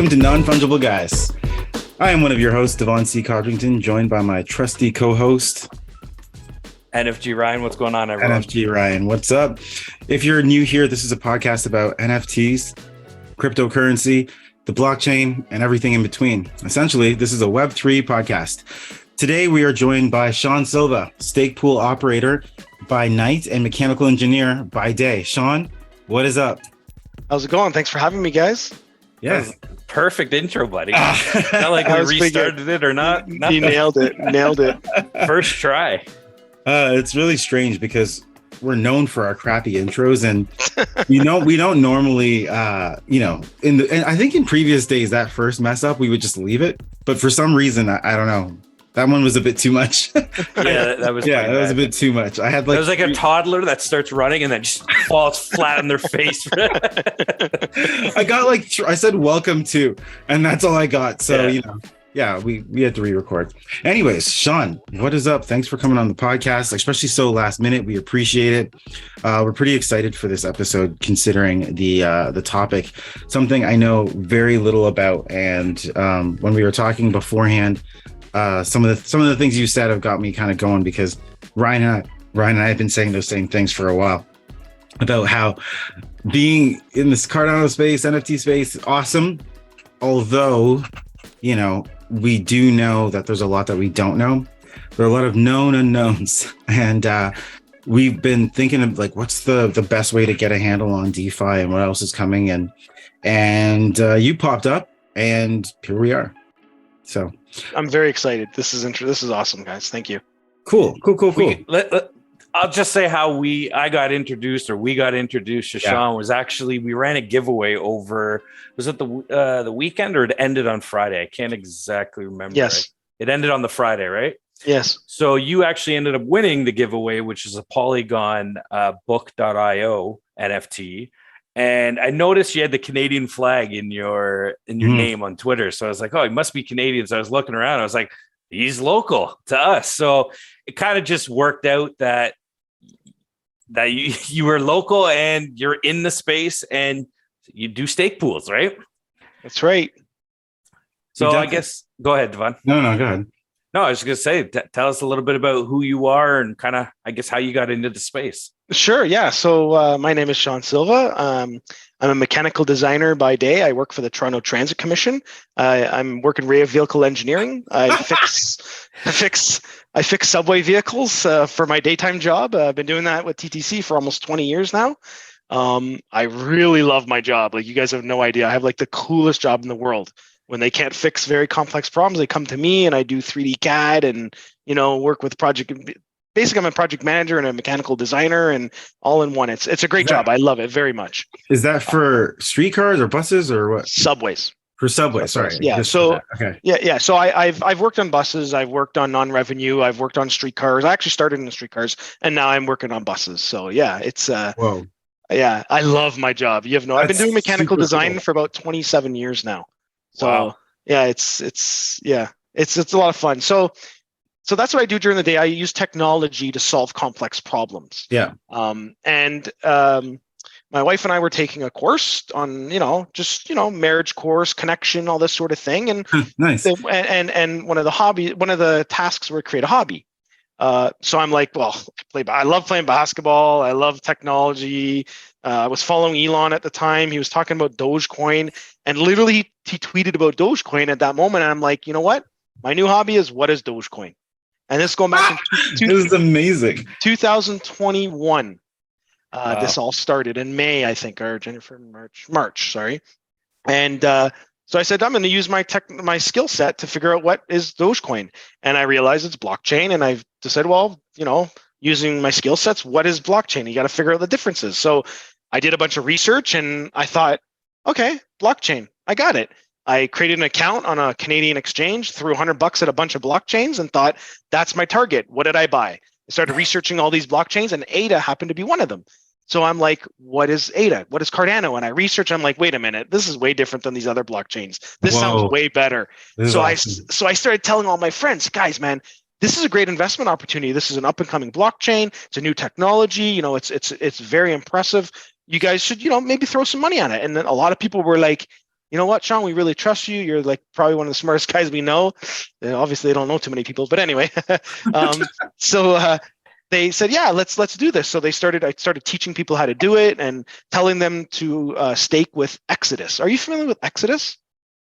Welcome to Non-Fungible Guys. I am one of your hosts, Devon C. Codrington, joined by my trusty co-host, NFG Ryan. What's going on, everyone? NFG Ryan, what's up? If you're new here, this is a podcast about NFTs, cryptocurrency, the blockchain, and everything in between. Essentially, this is a Web3 podcast. Today, we are joined by Shawn Silva, Stakepool operator by night and mechanical engineer by day. Shawn, what is up? How's it going? Thanks for having me, guys. Yes. Perfect intro, buddy. Not like we restarted it or not. You nailed it. Nailed it. First try. It's really strange because we're known for our crappy intros, and we don't normally, and I think in previous days that first mess up we would just leave it, but for some reason I don't know. That one was a bit too much. That was a bit too much. I had it was like a toddler that starts running and then just falls flat on their face. I got I said welcome to, and that's all I got. So we had to re-record. Anyways, Shawn, what is up? Thanks for coming on the podcast, especially so last minute. We appreciate it. We're pretty excited for this episode, considering the topic, something I know very little about. And when we were talking beforehand, some of the things you said have got me kind of going, because Ryan and I have been saying those same things for a while about how being in this Cardano space, NFT space, awesome. Although, we do know that there's a lot that we don't know. There are a lot of known unknowns, and we've been thinking of what's the best way to get a handle on DeFi and what else is coming. And you popped up, and here we are. So I'm very excited. This is awesome, guys. Thank you. Cool. I'll just say how we got introduced to Shawn was actually, we ran a giveaway over, was it the weekend, or it ended on Friday? I can't exactly remember. Yes. Right? It ended on the Friday, right? Yes. So you actually ended up winning the giveaway, which is a Polygon book.io NFT. And I noticed you had the Canadian flag in your name on Twitter. So I was like, oh, he must be Canadian. So I was looking around. I was like, he's local to us. So it kind of just worked out that you were local and you're in the space and you do stake pools, right? That's right. So I guess, go ahead, Devon. No, go ahead. No, I was just going to say, tell us a little bit about who you are and kind of, I guess, how you got into the space. Sure. Yeah. So my name is Shawn Silva. I'm a mechanical designer by day. I work for the Toronto Transit Commission. I'm working rear vehicle engineering. I fix subway vehicles for my daytime job. I've been doing that with TTC for almost 20 years now. I really love my job. You guys have no idea. I have the coolest job in the world. When they can't fix very complex problems, they come to me, and I do 3D CAD and, work with project. Basically, I'm a project manager and a mechanical designer, and all in one. It's a great job. I love it very much. Is that for streetcars or buses or what? Subways. For subways, sorry. Yeah. So okay. Yeah. So I've worked on buses. I've worked on non-revenue. I've worked on streetcars. I actually started in the streetcars, and now I'm working on buses. So yeah, it's whoa. Yeah, I love my job. I've been doing mechanical design for about 27 years now. So wow. Yeah, it's a lot of fun. So that's what I do during the day. I use technology to solve complex problems. Yeah. My wife and I were taking a course on, marriage course, connection, all this sort of thing. And nice. And one of the tasks were create a hobby. So I'm like, well, I love playing basketball. I love technology. I was following Elon at the time. He was talking about Dogecoin, and literally he tweeted about Dogecoin at that moment. And I'm like, you know what? My new hobby is, what is Dogecoin? And this going back to this is amazing. 2021. This all started in May, I think, or March. Sorry. And so I said, I'm going to use my skill set to figure out what is Dogecoin. And I realized it's blockchain. And I decided, well, using my skill sets, what is blockchain? You got to figure out the differences. So I did a bunch of research, and I thought, okay, blockchain, I got it. I created an account on a Canadian exchange, threw $100 at a bunch of blockchains, and thought, that's my target. What did I buy? I started researching all these blockchains, and ADA happened to be one of them. So I'm like, what is ADA? What is Cardano? And I research, I'm like, wait a minute, this is way different than these other blockchains. This sounds way better. So awesome. I started telling all my friends, guys, man, this is a great investment opportunity. This is an up and coming blockchain. It's a new technology. It's very impressive. You guys should, maybe throw some money on it. And then a lot of people were like, you know what, Shawn, we really trust you. You're like probably one of the smartest guys we know. And obviously, they don't know too many people, but anyway. So they said, yeah, let's do this. So I started teaching people how to do it and telling them to stake with Exodus. Are you familiar with Exodus?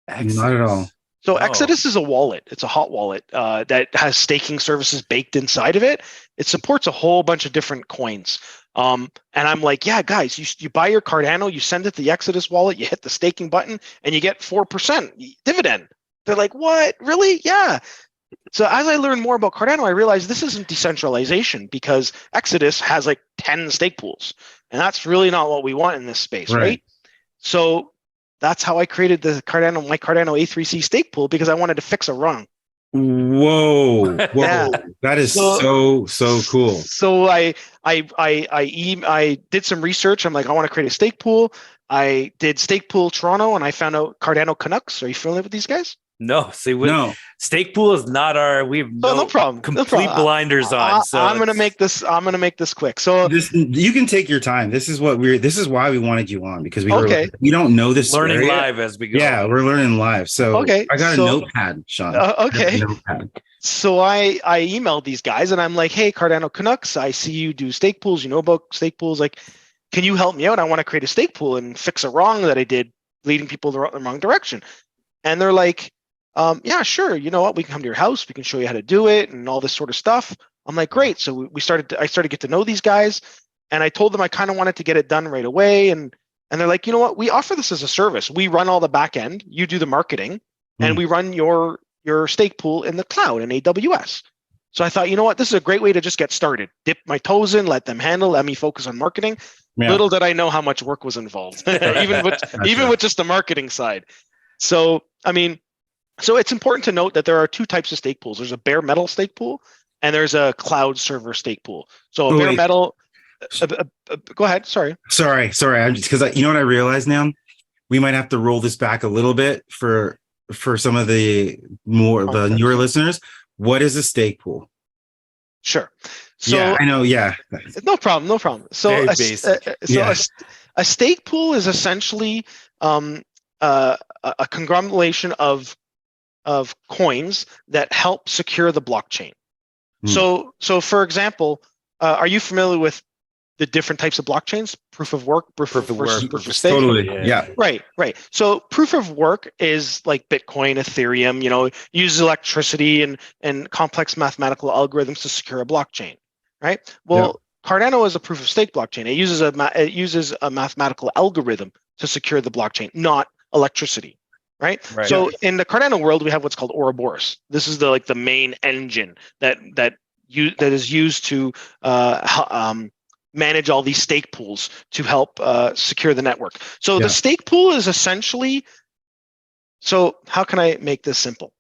Not at all. So No. Exodus is a wallet. It's a hot wallet that has staking services baked inside of it. It supports a whole bunch of different coins. And I'm like, yeah, guys, you buy your Cardano, you send it to the Exodus wallet, you hit the staking button, and you get 4% dividend. They're like, what? Really? Yeah. So as I learned more about Cardano, I realized this isn't decentralization because Exodus has like 10 stake pools. And that's really not what we want in this space, right? So that's how I created my Cardano A3C stake pool, because I wanted to fix a run. Whoa. Yeah. That is so cool. So I did some research. I'm like, I want to create a stake pool. I did Stake Pool Toronto, and I found out Cardano Canucks. Are you familiar with these guys? No, see, No. Stakepool is not our. We have no problem. Complete blinders on. So I'm gonna make this. I'm gonna make this quick. So you can take your time. This is why we wanted you on, because we don't know this. Learning area. live as we go. Yeah, we're learning live. So I got a notepad, Shawn. Okay. So I emailed these guys and I'm like, hey, Cardano Canucks, I see you do stake pools. You know about stake pools. Like, can you help me out? I want to create a stake pool and fix a wrong that I did, leading people the wrong direction. And they're like, yeah, sure. You know what? We can come to your house. We can show you how to do it and all this sort of stuff. I'm like, great. So I started to get to know these guys, and I told them I kind of wanted to get it done right away. And they're like, you know what? We offer this as a service. We run all the back end. You do the marketing, and we run your stake pool in the cloud in AWS. So I thought, you know what? This is a great way to just get started. Dip my toes in, let them handle, let me focus on marketing. Yeah. Little did I know how much work was involved, even with just the marketing side. So, I mean, so it's important to note that there are two types of stake pools. There's a bare metal stake pool and there's a cloud server stake pool. So bare metal, go ahead. Sorry. I'm just, because you know what I realize now? We might have to roll this back a little bit for some of the newer listeners. What is a stake pool? Sure. So yeah, I know. Yeah. No problem. So a stake pool is essentially a conglomeration of coins that help secure the blockchain. So for example, are you familiar with the different types of blockchains? Proof of work, proof of stake. Totally. Yeah. Right. So proof of work is like Bitcoin, Ethereum. You know, uses electricity and complex mathematical algorithms to secure a blockchain. Right. Well, Cardano is a proof of stake blockchain. It uses a mathematical algorithm to secure the blockchain, not electricity. Right. So in the Cardano world, we have what's called Ouroboros. This is the main engine that is used to manage all these stake pools to help secure the network. So the stake pool is essentially. So how can I make this simple?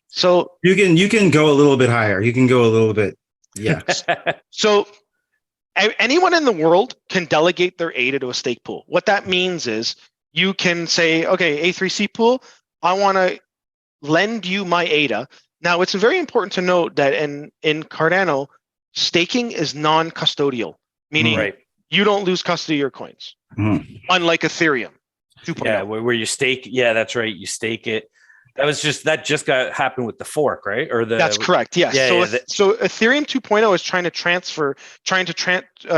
So you can go a little bit higher. You can go a little bit. Yes. So anyone in the world can delegate their ADA to a stake pool. What that means is you can say, okay, A3C Pool, I want to lend you my ADA. Now, it's very important to note that in Cardano, staking is non-custodial, meaning you don't lose custody of your coins, unlike Ethereum 2.0. Yeah, where you stake. Yeah, that's right. You stake it. That just happened with the fork, right? That's correct. Yes. So Ethereum 2.0 is trying to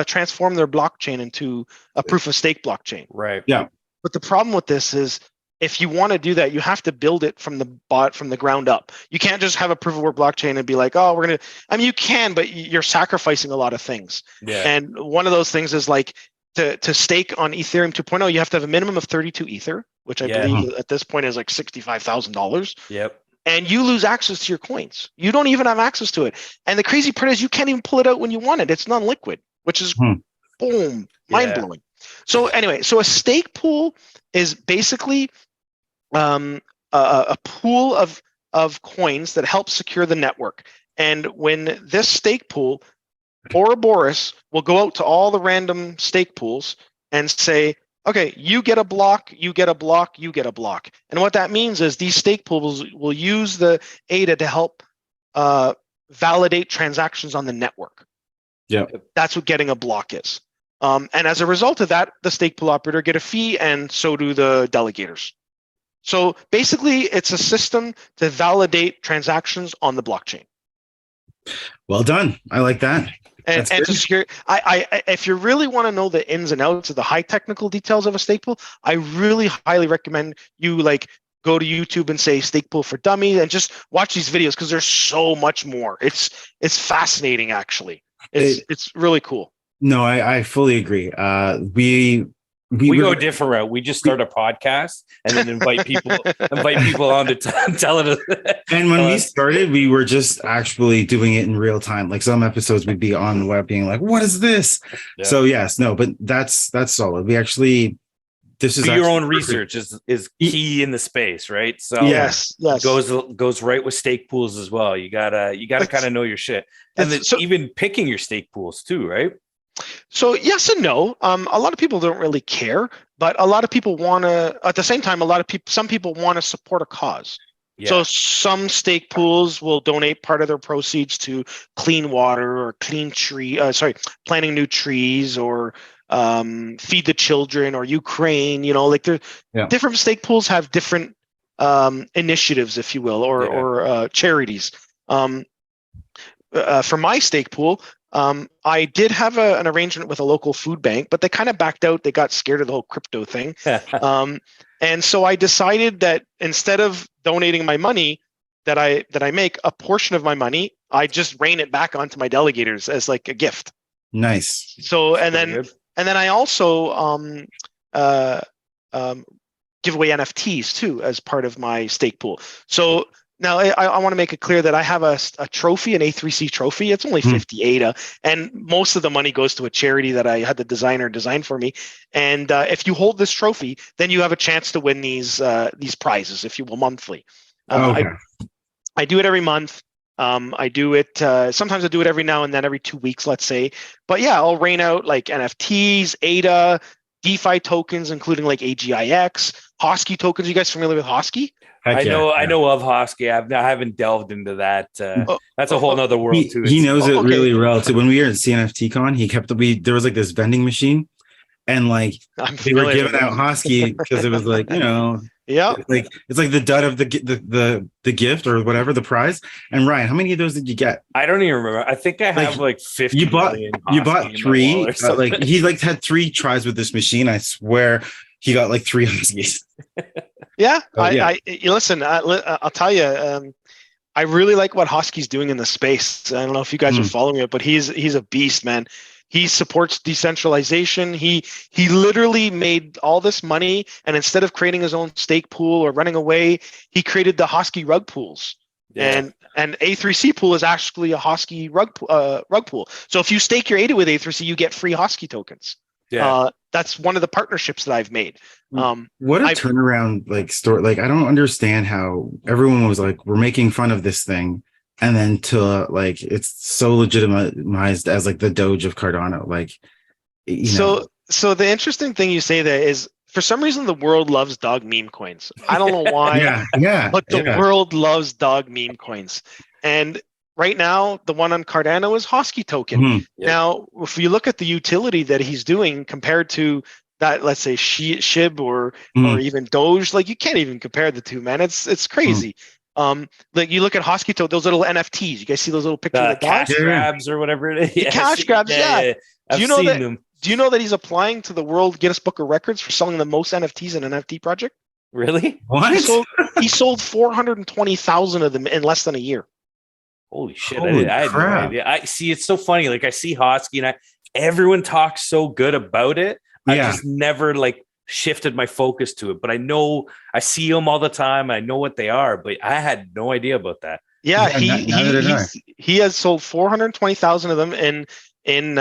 transform their blockchain into a proof of stake blockchain. Right. Yeah. But the problem with this is, if you want to do that, you have to build it from the ground up. You can't just have a proof of work blockchain and be like, oh, we're gonna. I mean, you can, but you're sacrificing a lot of things. Yeah. And one of those things is like to stake on Ethereum 2.0, you have to have a minimum of 32 Ether, which I believe at this point is like $65,000. Yep. And you lose access to your coins. You don't even have access to it. And the crazy part is you can't even pull it out when you want it. It's non-liquid, which is boom, mind-blowing. So anyway, so a stake pool is basically a pool of coins that help secure the network. And when this stake pool, Ouroboros will go out to all the random stake pools and say, okay, you get a block, you get a block, you get a block. And what that means is these stake pools will use the ADA to help validate transactions on the network. Yeah, that's what getting a block is. And as a result of that, the stake pool operator get a fee, and so do the delegators. So basically, it's a system to validate transactions on the blockchain. Well done. I like that. And to secure, if you really want to know the ins and outs of the high technical details of a stake pool, I really highly recommend you go to YouTube and say stake pool for dummies and just watch these videos because there's so much more. It's fascinating, actually. It's really cool. No, I fully agree. We go a different route. We just start a podcast and then invite people on to tell it. And when we started, we were just actually doing it in real time. Like some episodes we'd be on the web being like, what is this? Yeah. So but that's solid. We actually, this is your own research is key in the space, right? So yes. Goes right with stake pools as well. You gotta kind of know your shit. And then even picking your stake pools too, right? So yes and no. A lot of people don't really care, but a lot of people want to. At the same time, some people want to support a cause. Yeah. So some stake pools will donate part of their proceeds to clean water or planting new trees or feed the children or Ukraine. Different stake pools have different initiatives, if you will, or charities. For my stake pool, I did have an arrangement with a local food bank, but they kind of backed out. They got scared of the whole crypto thing. And so I decided that instead of donating my money that I make, a portion of my money, I just rain it back onto my delegators as like a gift. Nice. So, and then I also give away NFTs too as part of my stake pool. So now I want to make it clear that I have a trophy, an A3C trophy. It's only 50 ADA, and most of the money goes to a charity that I had the designer design for me. And if you hold this trophy, then you have a chance to win these prizes, if you will, monthly. I do it every month. I do it. Sometimes I do it every now and then, every 2 weeks, let's say. But yeah, I'll rain out like NFTs, ADA, DeFi tokens, including like AGIX, Hosky tokens. You guys familiar with Hosky? I know of Hosky. I haven't delved into that. That's a whole nother world too. He knows it really well too. When we were at CNFT Con, there was like this vending machine, and like they were giving out Hosky because it was like, yeah, it's like the dud of the gift or whatever, the prize. And Ryan, how many of those did you get? I don't even remember. I think I have like 50. You bought 3. He had 3 tries with this machine. I swear he got like 3 Huskies. Yeah, listen. I'll tell you. I really like what Hosky's doing in the space. I don't know if you guys are following it, but he's a beast, man. He supports decentralization. He literally made all this money, and instead of creating his own stake pool or running away, he created the Hosky rug pools. Yeah. And A3C Pool is actually a Hosky rug pool. So if you stake your ADA with A3C, you get free Hosky tokens. Yeah. That's one of the partnerships that I've made. What a turnaround story. Like, I don't understand how everyone was like, we're making fun of this thing. And then to it's so legitimized as like the Doge of Cardano. So the interesting thing you say there is, for some reason, the world loves dog meme coins. I don't know why. But the world loves dog meme coins. And right now, the one on Cardano is Hosky token. Mm-hmm. Yep. Now, if you look at the utility that he's doing compared to that, let's say SHIB or even Doge, you can't even compare the two, man. It's crazy. You look at Hosky token, those little NFTs. You guys see those little pictures of cash grabs or whatever it is? Yeah, cash grabs, yeah. Do you know that he's applying to the World Guinness Book of Records for selling the most NFTs in an NFT project? Really? What? He sold 420,000 of them in less than a year. Holy shit! I had no idea. I see. It's so funny. I see Hosky, and everyone talks so good about it. I just never shifted my focus to it. But I see them all the time. I know what they are, but I had no idea about that. Yeah, he has sold 420,000 of them in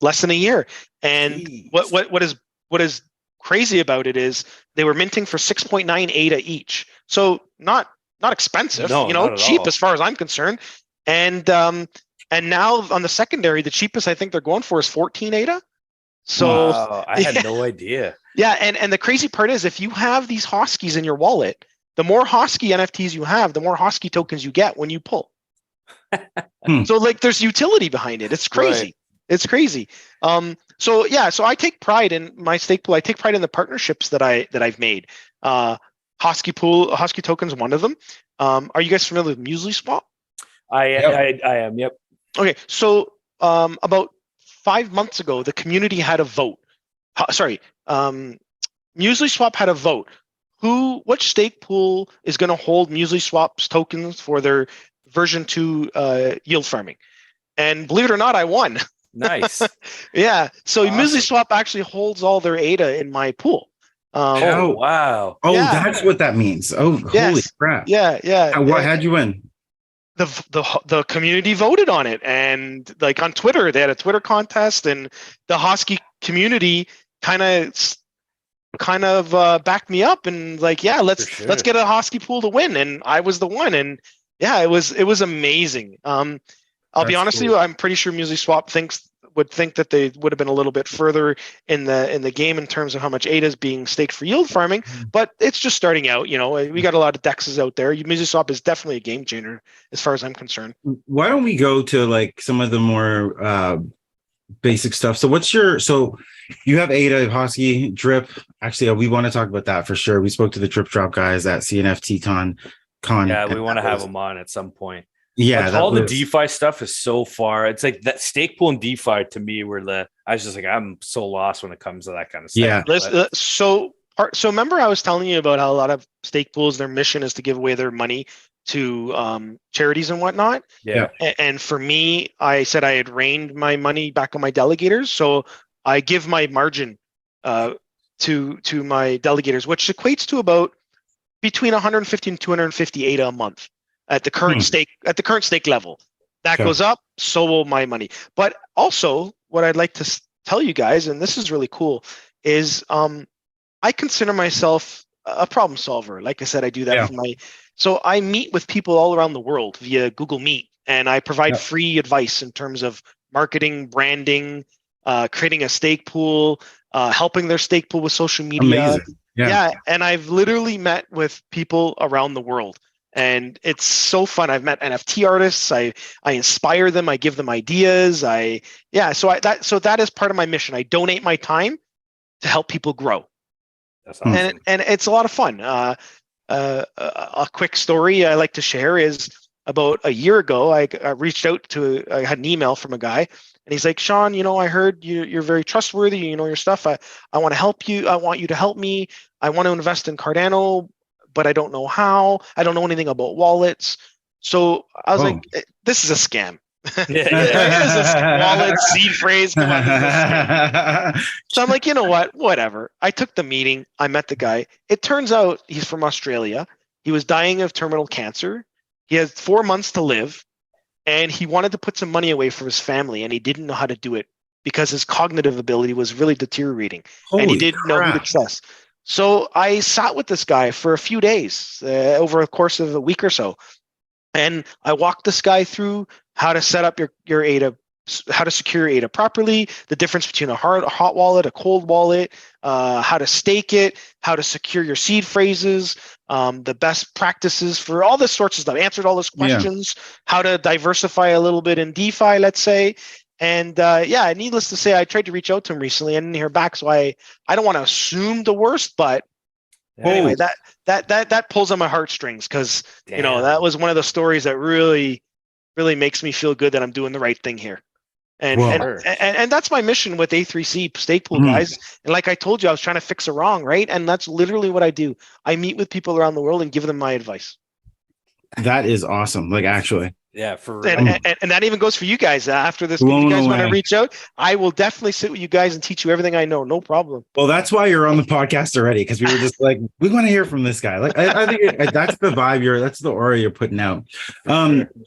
less than a year. And Jeez. what is crazy about it is they were minting for 6.9 ADA each. So not expensive, cheap as far as I'm concerned. And now on the secondary, the cheapest I think they're going for is 14 ADA. So wow, I had no idea. Yeah, and the crazy part is, if you have these Hoskys in your wallet, the more Hosky NFTs you have, the more Hosky tokens you get when you pull. So there's utility behind it. It's crazy. Right. It's crazy. So I take pride in my stake pool. I take pride in the partnerships that I've made. Hosky Pool, Hosky token's one of them. Are you guys familiar with Muesli Swap? I am. Yep. Okay, so about 5 months ago, the community had a vote. Muesli Swap had a vote. Which stake pool is going to hold Muesli Swap's tokens for their version 2 yield farming? And believe it or not, I won. Nice. Yeah. So Awesome. Muesli Swap actually holds all their ADA in my pool. Oh, wow. Oh, Yeah. that's what that means. Oh, holy crap. Yeah. How'd you win? The community voted on it, and like on Twitter, they had a Twitter contest, and the Hosky community kind of backed me up and like, yeah, let's get a Hosky pool to win, and I was the one, and yeah, it was amazing. I'll be honest with you, I'm pretty sure Muesli Swap would think that they would have been a little bit further in the game in terms of how much ADA is being staked for yield farming, but it's just starting out. We got a lot of DEXs out there. Muesli Swap is definitely a game changer as far as I'm concerned. Why don't we go to like some of the more basic stuff? So you have ADA, Hosky, Drip. Actually, we want to talk about that for sure. We spoke to the Drip Drop guys at CNFT Con. Yeah, we want to have them on at some point. Yeah, all the DeFi stuff is so far. It's like that Stakepool and DeFi to me I was just like, I'm so lost when it comes to that kind of stuff. Yeah. So remember I was telling you about how a lot of stake pools, their mission is to give away their money to charities and whatnot. Yeah. And for me, I said I had reined my money back on my delegators. So I give my margin to my delegators, which equates to about between 150 and 250 ADA a month. At the current stake level, that goes up, so will my money. But also, what I'd like to tell you guys, and this is really cool, is I consider myself a problem solver. Like I said, I do that for so I meet with people all around the world via Google Meet, and I provide free advice in terms of marketing, branding, creating a stake pool, helping their stake pool with social media. Amazing. Yeah, and I've literally met with people around the world. And it's so fun. I've met NFT artists. I inspire them. I give them ideas. So that is part of my mission. I donate my time to help people grow. That's awesome. And it's a lot of fun. A quick story I like to share is about a year ago, I reached out I had an email from a guy, and he's like, Shawn, I heard you're very trustworthy. You know your stuff. I want to help you. I want you to help me. I want to invest in Cardano, but I don't know how. I don't know anything about wallets. So I was like, this is a scam. This is a wallet seed phrase. Come on, this is a scam. So I'm like, you know what? Whatever. I took the meeting. I met the guy. It turns out he's from Australia. He was dying of terminal cancer. He has 4 months to live, and he wanted to put some money away for his family, and he didn't know how to do it because his cognitive ability was really deteriorating, and he didn't know who to trust. So I sat with this guy for a few days over a course of a week or so. And I walked this guy through how to set up your ADA, how to secure ADA properly, the difference between a hot wallet, a cold wallet, how to stake it, how to secure your seed phrases, the best practices for all this sorts of stuff. Answered all those questions, how to diversify a little bit in DeFi, let's say. And needless to say, I tried to reach out to him recently. I didn't hear back, so I don't want to assume the worst. But anyway, that pulls on my heartstrings because that was one of the stories that really, really makes me feel good that I'm doing the right thing here. And that's my mission with A3C Stakepool, guys. And like I told you, I was trying to fix a wrong, right? And that's literally what I do. I meet with people around the world and give them my advice. That is awesome. Like actually. Yeah, for real. And that even goes for you guys. After this, if you guys want to reach out, I will definitely sit with you guys and teach you everything I know. No problem. Well, that's why you're on the podcast already, because we were just like, we want to hear from this guy. Like, I think that's the vibe that's the aura you're putting out.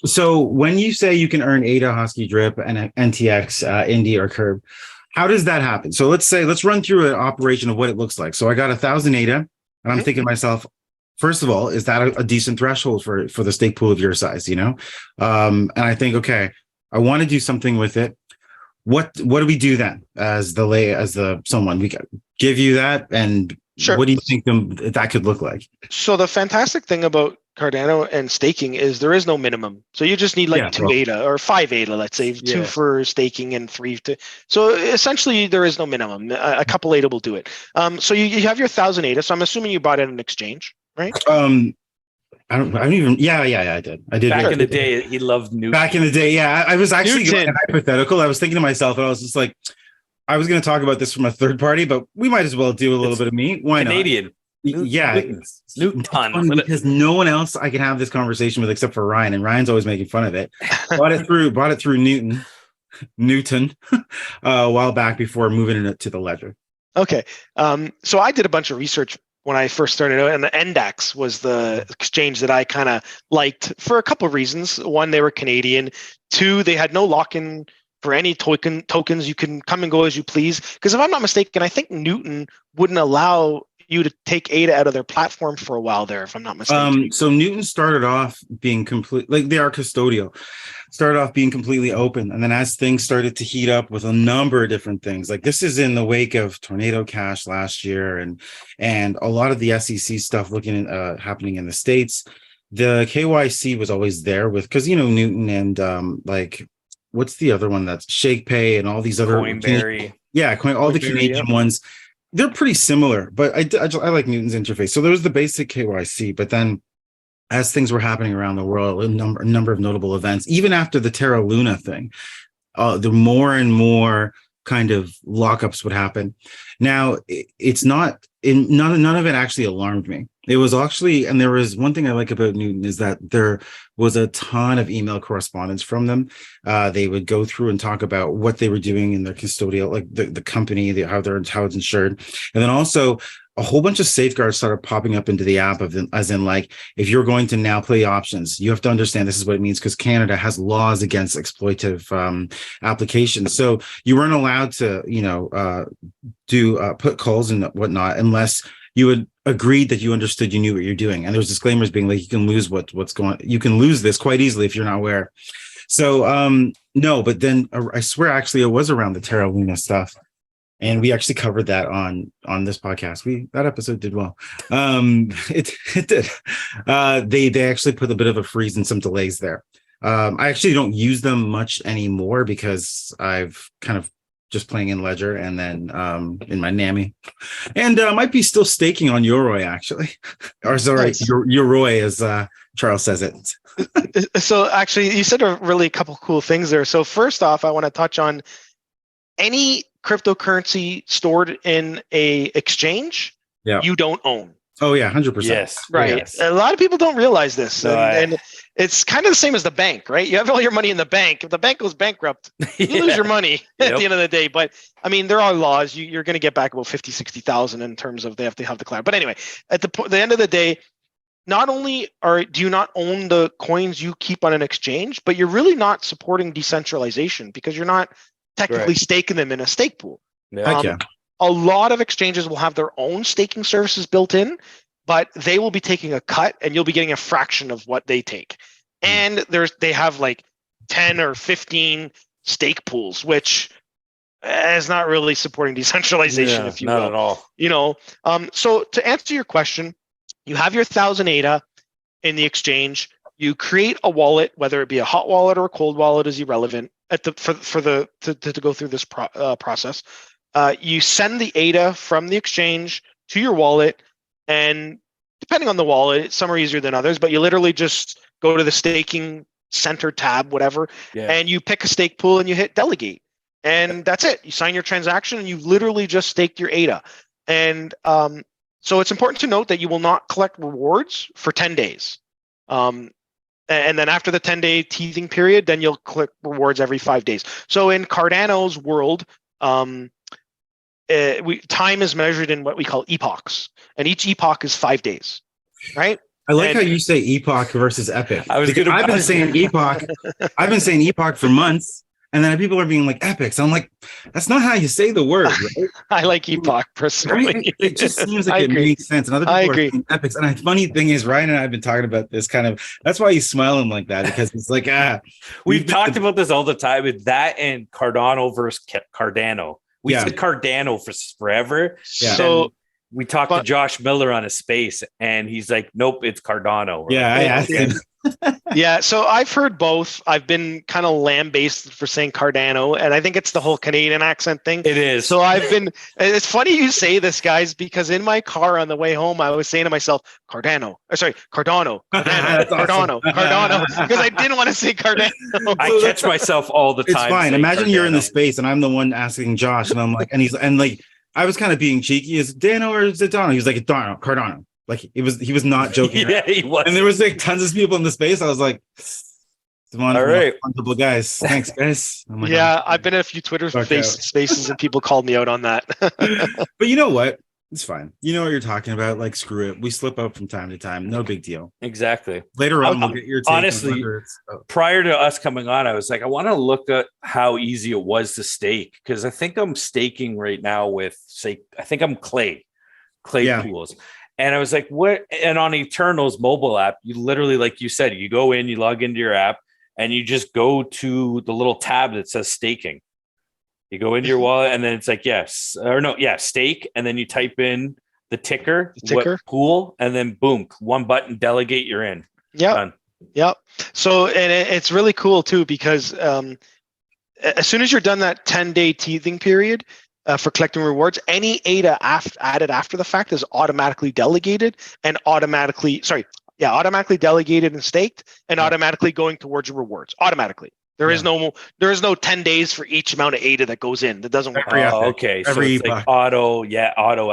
So when you say you can earn ADA, Hosky, Drip, and NTX, Indy, or Curb, how does that happen? So let's run through an operation of what it looks like. So I got 1,000 ADA, and I'm thinking to myself, first of all, is that a decent threshold for the stake pool of your size, And I think, okay, I want to do something with it. What do we do then as someone? We give you that, and sure. What do you think that could look like? So the fantastic thing about Cardano and staking is there is no minimum. So you just need 2 ADA or 5 ADA, let's say, 2 for staking and 3 to. So essentially, there is no minimum. A couple ADA will do it. So you have your 1,000 ADA. So I'm assuming you bought it in an exchange. right? I don't even. Yeah, I did. Back in the day, he loved Newton. Back in the day, yeah. I was actually going Newton. hypothetical. I was thinking to myself, and I was just like, I was going to talk about this from a third party, but we might as well do a little bit of me. Why Canadian. not? Yeah, Newton. Because no one else I can have this conversation with except for Ryan, and Ryan's always making fun of it. Bought it through Newton, a while back before moving it to the ledger. Okay, so I did a bunch of research when I first started out, and the Index was the exchange that I kind of liked for a couple of reasons. One, they were Canadian. Two, they had no lock-in for any tokens. You can come and go as you please. Because if I'm not mistaken, I think Newton wouldn't allow you to take ADA out of their platform for a while there, if I'm not mistaken. So Newton started off being complete, like they are custodial, started off being completely open. And then as things started to heat up with a number of different things, like this is in the wake of Tornado Cash last year and a lot of the SEC stuff happening in the States, the KYC was always there because, Newton and like, what's the other one that's ShakePay and all these other Coinberry. All the Canadian ones. They're pretty similar, but I like Newton's interface. So there was the basic KYC, but then as things were happening around the world, a number of notable events, even after the Terra Luna thing, the more and more kind of lockups would happen. Now, it's none of it actually alarmed me. It was actually, and there was one thing I like about Newton is that there was a ton of email correspondence from them. They would go through and talk about what they were doing in their custodial, like the company, how it's insured. And then also a whole bunch of safeguards started popping up into the app as in like, if you're going to now play options, you have to understand this is what it means because Canada has laws against exploitative applications. So you weren't allowed to, do put calls and whatnot unless you would agreed that you understood, you knew what you're doing. And there was disclaimers being like, you can lose you can lose this quite easily if you're not aware. So no, but then I swear actually it was around the Terra Luna stuff. And we actually covered that on this podcast. That episode did well. It did. They actually put a bit of a freeze and some delays there. I actually don't use them much anymore because I've kind of just playing in Ledger and then in my NAMI. And might be still staking on Yoroi, actually. Or sorry, nice. Yoroi, as Charles says it. So actually, you said a really couple cool things there. So first off, I want to touch on any cryptocurrency stored in a exchange, you don't own. Oh yeah, 100%. Yes, right. Yes. A lot of people don't realize this, and it's kind of the same as the bank, right? You have all your money in the bank. If the bank goes bankrupt, you lose your money at the end of the day. But I mean, there are laws. You're going to get back about 50, 60,000 in terms of they have to have the cloud. But anyway, at the end of the day, not only do you not own the coins you keep on an exchange, but you're really not supporting decentralization because you're not technically staking them in a stake pool. A lot of exchanges will have their own staking services built in, but they will be taking a cut and you'll be getting a fraction of what they take. And they have like 10 or 15 stake pools, which is not really supporting decentralization, if you will. Not at all. So to answer your question, you have your 1,000 ADA in the exchange. You create a wallet, whether it be a hot wallet or a cold wallet is irrelevant to go through this process. You send the ADA from the exchange to your wallet, and depending on the wallet, some are easier than others, but you literally just go to the staking center tab, whatever, and you pick a stake pool and you hit delegate. And that's it. You sign your transaction and you literally just staked your ADA. And so it's important to note that you will not collect rewards for 10 days. And then after the 10-day teething period, then you'll collect rewards every 5 days. So in Cardano's world, time is measured in what we call epochs, and each epoch is 5 days, right? I like how you say epoch versus epic. I've been saying epoch for months, and then people are being like epics. I'm like, that's not how you say the word, right? I like epoch personally. Right? It just seems like it makes sense. And other people are saying epics. And the funny thing is, Ryan and I have been talking about this kind of. That's why he's smiling like that, because it's like we've talked about this all the time with that and Cardano versus Cardano. We said Cardano for forever. So We talked to Josh Miller on a space, and he's like, "Nope, it's Cardano." Yeah, I asked him. Yeah, so I've heard both. I've been kind of lambasted for saying Cardano, and I think it's the whole Canadian accent thing. It is. So it's funny you say this, guys, because in my car on the way home, I was saying to myself, Cardano, Cardano, Cardano, because I didn't want to say Cardano. I catch myself all the time. It's fine. Imagine you're in the space, and I'm the one asking Josh, and I'm like, I was kind of being cheeky. Is it Dano or is it Dono? He was like, Cardano. Like he was not joking. Yeah, he was. And there was like tons of people in the space. I was like, all right, couple guys. Thanks, guys. Oh yeah, I've been in a few Twitter spaces and people called me out on that. But you know what? It's fine. You know what you're talking about. Like, screw it. We slip up from time to time. No big deal. Exactly. Later on, we'll get your take. Honestly, prior to us coming on, I was like, I want to look at how easy it was to stake, because I think I'm staking right now with, I think I'm Clay Pools. And I was like, what? And on Eternal's mobile app, you literally, like you said, you go in, you log into your app, and you just go to the little tab that says staking. You go into your wallet, and then it's like, stake. And then you type in the ticker, pool, and then boom, one button, delegate, you're in. Yeah. Yep. So, and it's really cool too, because as soon as you're done that 10-day teething period, for collecting rewards, any ADA added after the fact is automatically delegated and automatically delegated and staked and automatically going towards your rewards. Automatically. There is no 10 days for each amount of ADA that goes in. That doesn't work. Okay. So it's like auto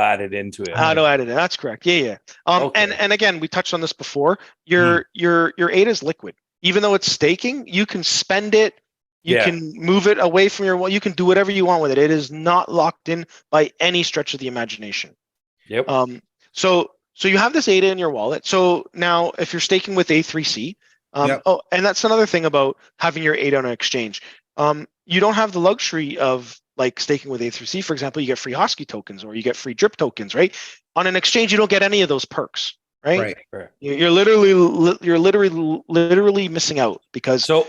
added into it. Auto added. That's correct. Yeah. And again, we touched on this before. Your ADA is liquid. Even though it's staking, you can spend it. You can move it away from your wallet. You can do whatever you want with it. It is not locked in by any stretch of the imagination. Yep. So you have this ADA in your wallet. So now if you're staking with A3C, and that's another thing about having your ADA on an exchange. You don't have the luxury of like staking with A3C, for example. You get free Hosky tokens or you get free drip tokens, right? On an exchange, you don't get any of those perks, right? Right. You're literally missing out because. So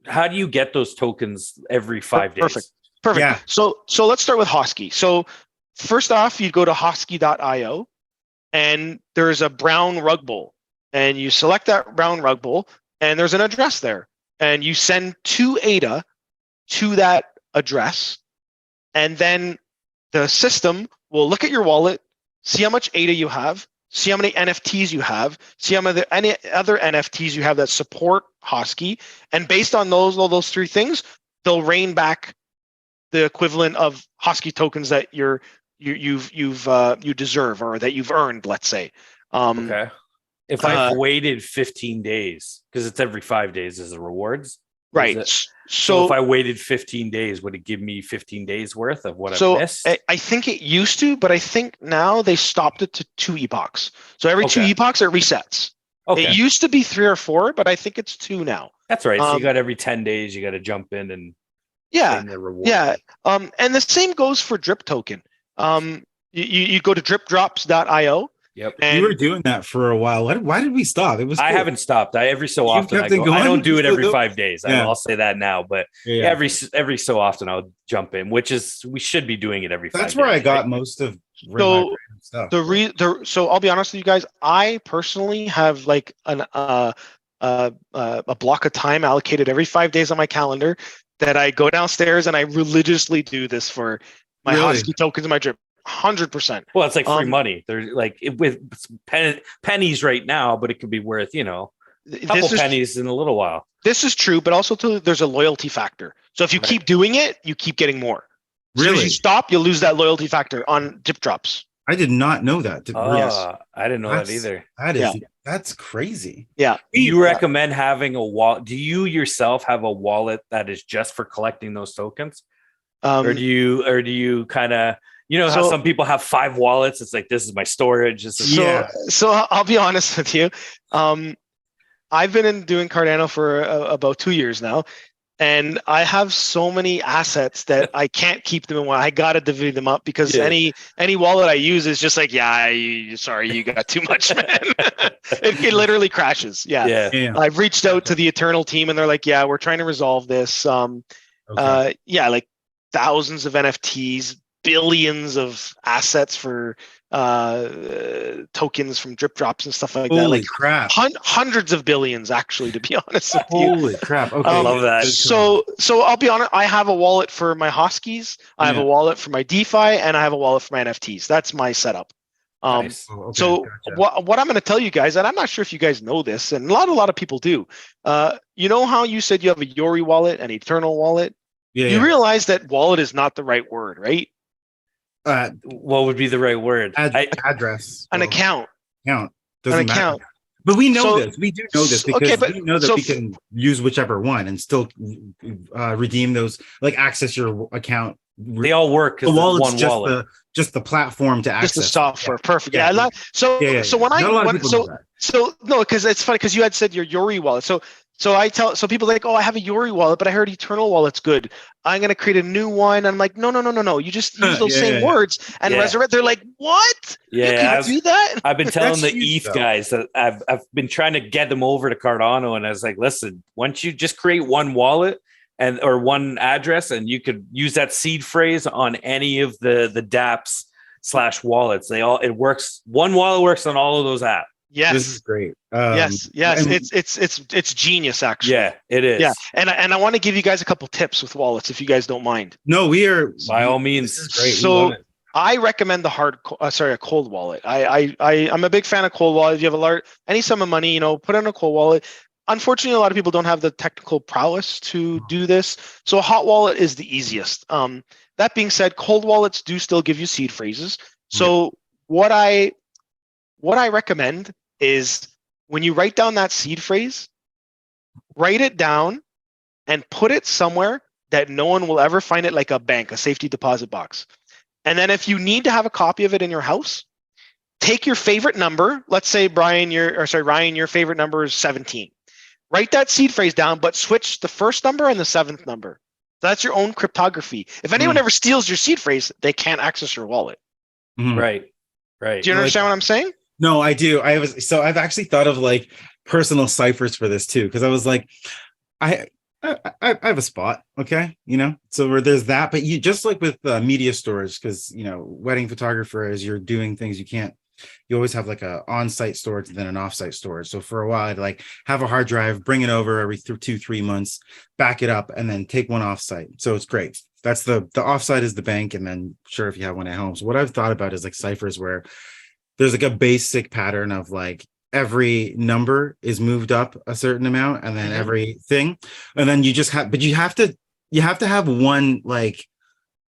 how do you get those tokens every 5 days? Perfect. Yeah. So let's start with Hosky. So first off, you go to hosky.io and there's a brown rug bowl, and you select that brown rug bowl, and there's an address there, and you send 2 ADA to that address, and then the system will look at your wallet, see how much ADA you have, see how many NFTs you have, see how many any other NFTs you have that support Hosky, and based on all those 3 things, they'll rain back the equivalent of Hosky tokens that you deserve or that you've earned, let's say. Okay. If I've waited 15 days, because it's every 5 days as the rewards, right? So if I waited 15 days, would it give me 15 days worth of what I missed? I think it used to, but I think now they stopped it to 2 epochs. So every 2 epochs, it resets. Okay. It used to be 3 or 4, but I think it's 2 now. That's right. So you got every 10 days, you got to jump in and claim the reward. Yeah. And the same goes for drip token. You go to dripdrops.io. Yep. You were doing that for a while. Why did we stop? It was. Cool. I haven't stopped. Every so often I don't do it every 5 days. Yeah. I'll say that now, but every so often I'll jump in, which is we should be doing it every 5 days. That's where I got most of stuff. So I'll be honest with you guys. I personally have like a block of time allocated every 5 days on my calendar that I go downstairs and I religiously do this for my Hosky tokens and my drip. 100%. Well, it's like free money. They're like with pennies right now, but it could be worth, a couple pennies in a little while. This is true, but also there's a loyalty factor. So if you keep doing it, you keep getting more. Really? So if you stop, you'll lose that loyalty factor on dip drops. I did not know that. I didn't know that either. That's crazy. Yeah. Do you recommend having a wallet? Do you yourself have a wallet that is just for collecting those tokens? Or do you kind of how some people have 5 wallets? It's like, this is my storage. So I'll be honest with you. I've been doing Cardano for about 2 years now, and I have so many assets that I can't keep them in one. I got to divvy them up because any wallet I use is just like, sorry, you got too much, man. it literally crashes. Yeah. I've reached out to the Eternal team, and they're like, we're trying to resolve this. Like thousands of NFTs, billions of assets for tokens from drip drops and stuff like that. Holy Like crap. Hundreds of billions, actually, to be honest with you. Holy crap. Okay. I love that. So I'll be honest, I have a wallet for my Huskies, I have a wallet for my DeFi, and I have a wallet for my NFTs. That's my setup. Nice. So gotcha. what I'm going to tell you guys, and I'm not sure if you guys know this, and a lot of people do. You know how you said you have a Yori wallet, an Eternal wallet? Yeah. You realize that wallet is not the right word, right? What would be the right word? Address. An account. Account. Doesn't matter. Account. But we know this. We do know this because we know that we so can use whichever one and still redeem those, like access your account. They all work. The wallet's one wallet. just the platform to access. Just the software. Yeah. Perfect. Yeah. So when Not a lot of people know that. So no, because it's funny because you had said your Yori wallet. So people are like, oh, I have a Yori wallet, but I heard Eternal wallet's good. I'm gonna create a new one. I'm like, no. You just use those same words and resurrect. They're like, what? Yeah, you can do that. I've been telling the huge, ETH guys that I've been trying to get them over to Cardano, and I was like, listen, once you just create one wallet or one address, and you could use that seed phrase on any of the dApps / wallets. It works. One wallet works on all of those apps. Yes, this is great. Yes, it's genius, actually. Yeah, it is. Yeah, and I want to give you guys a couple tips with wallets, if you guys don't mind. No, we are by all means. This is great. So I recommend a cold wallet. I'm a big fan of cold wallets. You have any sum of money, put in a cold wallet. Unfortunately, a lot of people don't have the technical prowess to do this. So a hot wallet is the easiest. That being said, cold wallets do still give you seed phrases. So what I recommend is when you write down that seed phrase, write it down and put it somewhere that no one will ever find it, like a bank, a safety deposit box. And then if you need to have a copy of it in your house, take your favorite number. Let's say, Ryan, your favorite number is 17. Write that seed phrase down, but switch the first number and the seventh number. That's your own cryptography. If anyone ever steals your seed phrase, they can't access your wallet. Right. Do you understand what I'm saying? No, I do. I've actually thought of like personal ciphers for this too, because I was like, I have a spot, okay, so where there's that, but you just like with media storage, because wedding photographer, as you're doing things, you always have like a on-site storage and then an off-site storage. So for a while, I'd like have a hard drive, bring it over every 2-3 months, back it up, and then take one off-site. So it's great. That's the off-site is the bank, and then sure, if you have one at home. So what I've thought about is like ciphers where there's like a basic pattern of like every number is moved up a certain amount, and then everything, and then you just have, but you have to have one, like,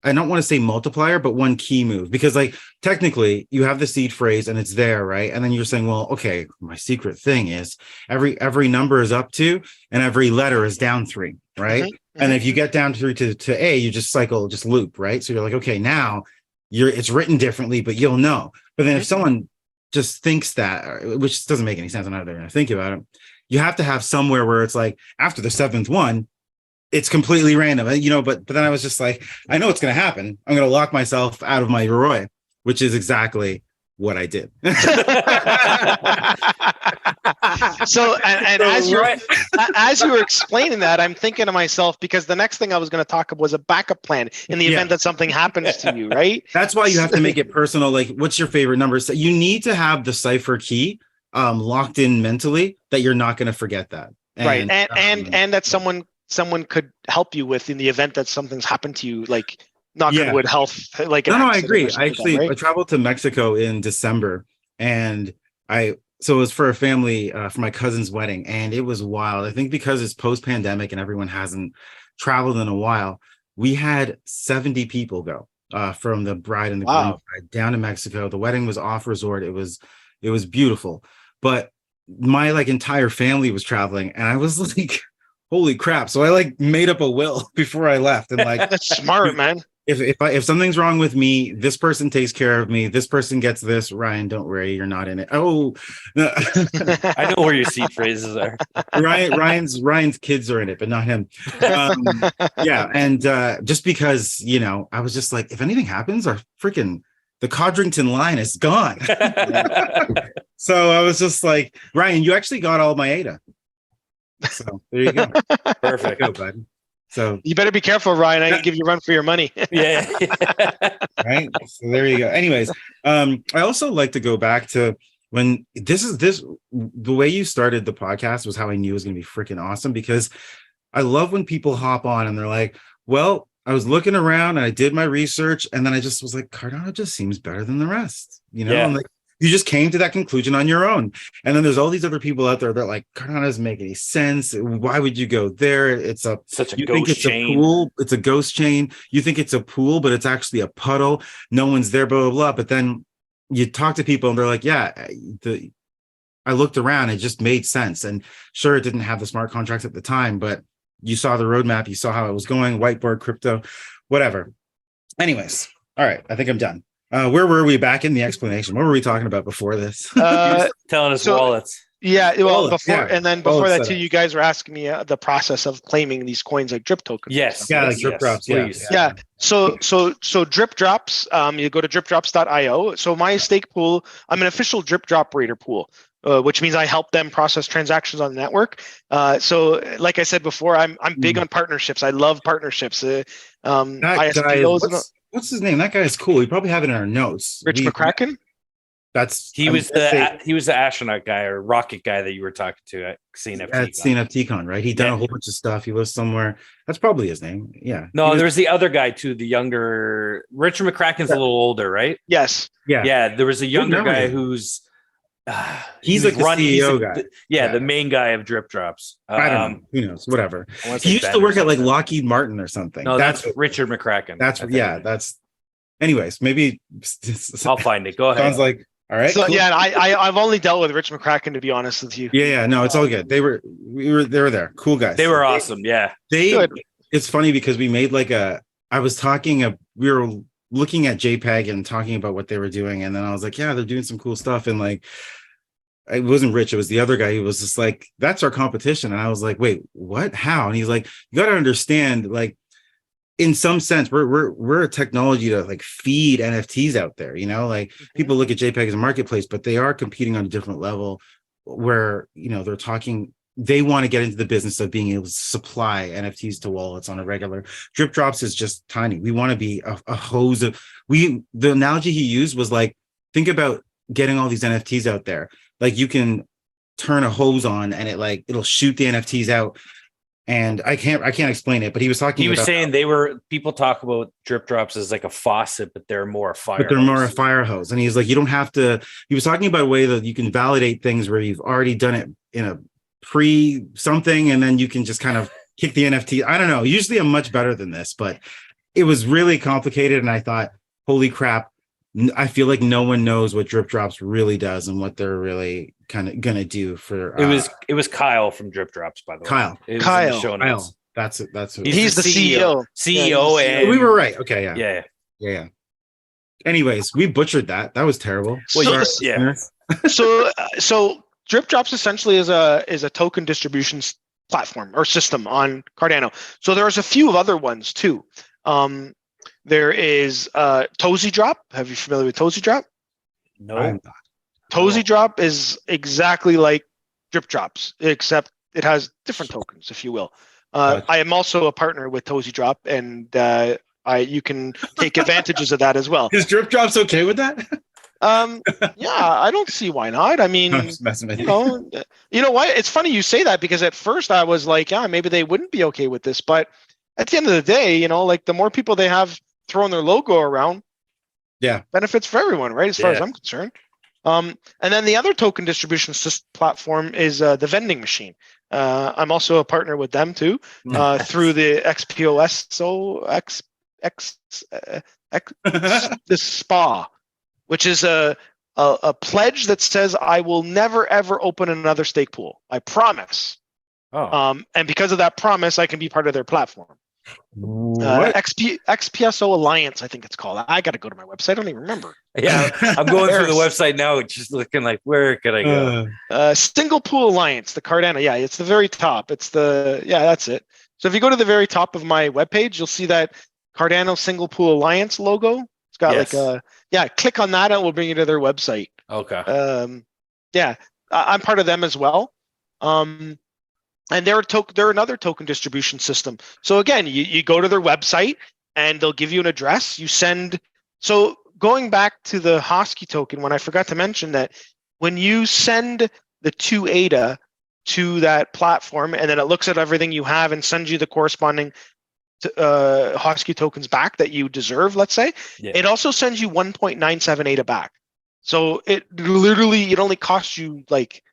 I don't want to say multiplier, but one key move, because like technically you have the seed phrase and it's there, right? And then you're saying, well, okay, my secret thing is every number is up 2 and every letter is down 3, right? And if you get down through to A, you just loop, right? So you're like, okay, now it's written differently, but you'll know. But then if someone just thinks that, which doesn't make any sense, I'm not going to think about it, you have to have somewhere where it's like after the 7th one, it's completely random, but then I was just like, I know what's going to happen. I'm going to lock myself out of my Yoroi, which is exactly what I did. So as you were explaining that, I'm thinking to myself, because the next thing I was going to talk about was a backup plan in the event that something happens to you, right? That's why you have to make it personal. Like, what's your favorite number? So you need to have the cipher key locked in mentally, that you're not going to forget that. Right. And that someone could help you with in the event that something's happened to you, like knock on wood, health, like no, I agree. I traveled to Mexico in December, and so it was for a family, for my cousin's wedding, and it was wild. I think because it's post-pandemic and everyone hasn't traveled in a while, we had 70 people go from the bride and the groom down to Mexico. The wedding was off resort. It was beautiful, but my like entire family was traveling, and I was like, holy crap. So I like made up a will before I left, and like that's smart, man. If something's wrong with me, this person takes care of me. This person gets this. Ryan, don't worry, you're not in it. Oh, I know where your seed phrases are. Ryan's kids are in it, but not him. And just because I was just like, if anything happens, the Codrington line is gone. So I was just like, Ryan, you actually got all my ADA. So there you go. Perfect. Go, bud. So you better be careful, Ryan. I can give you a run for your money. Yeah. right. So there you go. Anyways, I also like to go back to when the way you started the podcast was how I knew it was going to be freaking awesome, because I love when people hop on and they're like, well, I was looking around and I did my research and then I just was like, Cardano just seems better than the rest, Yeah. And like, you just came to that conclusion on your own. And then there's all these other people out there that are like, Cardano doesn't make any sense. Why would you go there? It's such a you ghost think it's chain. a pool. It's a ghost chain. You think it's a pool, but it's actually a puddle. No one's there, blah, blah, blah. But then you talk to people and they're like, yeah, I looked around, it just made sense. And sure, it didn't have the smart contracts at the time, but you saw the roadmap, you saw how it was going, whiteboard, crypto, whatever. Anyways, all right, I think I'm done. Where were we back in the explanation? What were we talking about before this? Telling us wallets. Yeah, well, Wallets, before yeah. and then before Wallets that too, setup. you guys were asking me the process of claiming these coins like drip tokens. Yes. Yeah, like yes, drip drops, yeah. please. Yeah. So drip drops. You go to dripdrops.io. So my stake pool, I'm an official drip drop raider pool, which means I help them process transactions on the network. So like I said before, I'm big on partnerships. I love partnerships. That guy, ISPOs. what's his name? That guy is cool. We probably have it in our notes. Rich McCracken. He was the astronaut guy or rocket guy that you were talking to at CNFT. At CNFTCon, right? He done a whole bunch of stuff. He lives somewhere. That's probably his name. Yeah. No, there was the other guy too, the younger Richard McCracken's a little older, right? Yes. Yeah. Yeah, there was a younger guy who's he's like the CEO guy. The main guy of Drip Drops. I don't know. Who knows? Whatever. He He used to work at like Lockheed Martin or something. No, that's Richard McCracken. That's. Anyways, maybe I'll find it. Go ahead. Sounds like all right. So cool. yeah, I've only dealt with Rich McCracken, to be honest with you. Yeah. No, it's all good. They were there. Cool guys. They were awesome. Yeah. Good. It's funny because we made we were looking at JPEG and talking about what they were doing, and then I was like, yeah, they're doing some cool stuff, and like it wasn't Rich, it was the other guy who was just like, that's our competition, and I was like, wait, what? How? And he's like, you got to understand, like, in some sense, we're a technology to like feed NFTs out there, like people look at JPEG as a marketplace, but they are competing on a different level where, they want to get into the business of being able to supply NFTs to wallets on a regular. Drip Drops is just tiny. We want to be a hose of, the analogy he used was like, think about getting all these NFTs out there. Like you can turn a hose on and it'll shoot the NFTs out. And I can't explain it, but he was saying people talk about Drip Drops as like a faucet, but they're more a fire But they're more a fire hose. And he's like, you don't have to, he was talking about a way that you can validate things where you've already done it in a pre something, and then you can just kind of kick the NFT. I don't know. Usually I'm much better than this, but it was really complicated. And I thought, holy crap, I feel like no one knows what Drip Drops really does and what they're really kind of gonna do for. It was Kyle from Drip Drops, by the way. Kyle. That's it. He's the CEO. And we were right. Okay. Yeah. Anyways, we butchered that. That was terrible. Well, So Drip Drops essentially is a token distribution platform or system on Cardano. So there's a few other ones too. There is Tozy Drop. Have you familiar with Tozy Drop? No. Tozy Drop is exactly like Drip Drops, except it has different tokens, if you will. I am also a partner with Tozy Drop, and you can take advantages of that as well. Is Drip Drops okay with that? Yeah, I don't see why not. I mean, you know what? It's funny you say that, because at first I was like, yeah, maybe they wouldn't be okay with this, but at the end of the day, like the more people they have throwing their logo around, benefits for everyone, right? As far as I'm concerned. And then the other token distribution platform is the vending machine. I'm also a partner with them too, through the XPOS. So the SPA, which is a pledge that says I will never ever open another stake pool. I promise. And because of that promise, I can be part of their platform. XPSO Alliance, I think it's called. I got to go to my website. I don't even remember. Yeah, I'm going through the website now, just looking like, where could I go? Single Pool Alliance, the Cardano. Yeah, it's the very top. That's it. So if you go to the very top of my webpage, you'll see that Cardano Single Pool Alliance logo. It's got click on that and it will bring you to their website. Okay. I'm part of them as well. and they're another token distribution system. So again, you go to their website and they'll give you an address. You send. So going back to the Hosky token, when I forgot to mention that when you send the 2 ADA to that platform, and then it looks at everything you have and sends you the corresponding Hosky tokens back that you deserve, let's say, it also sends you 1.97 ADA back. So it only costs you like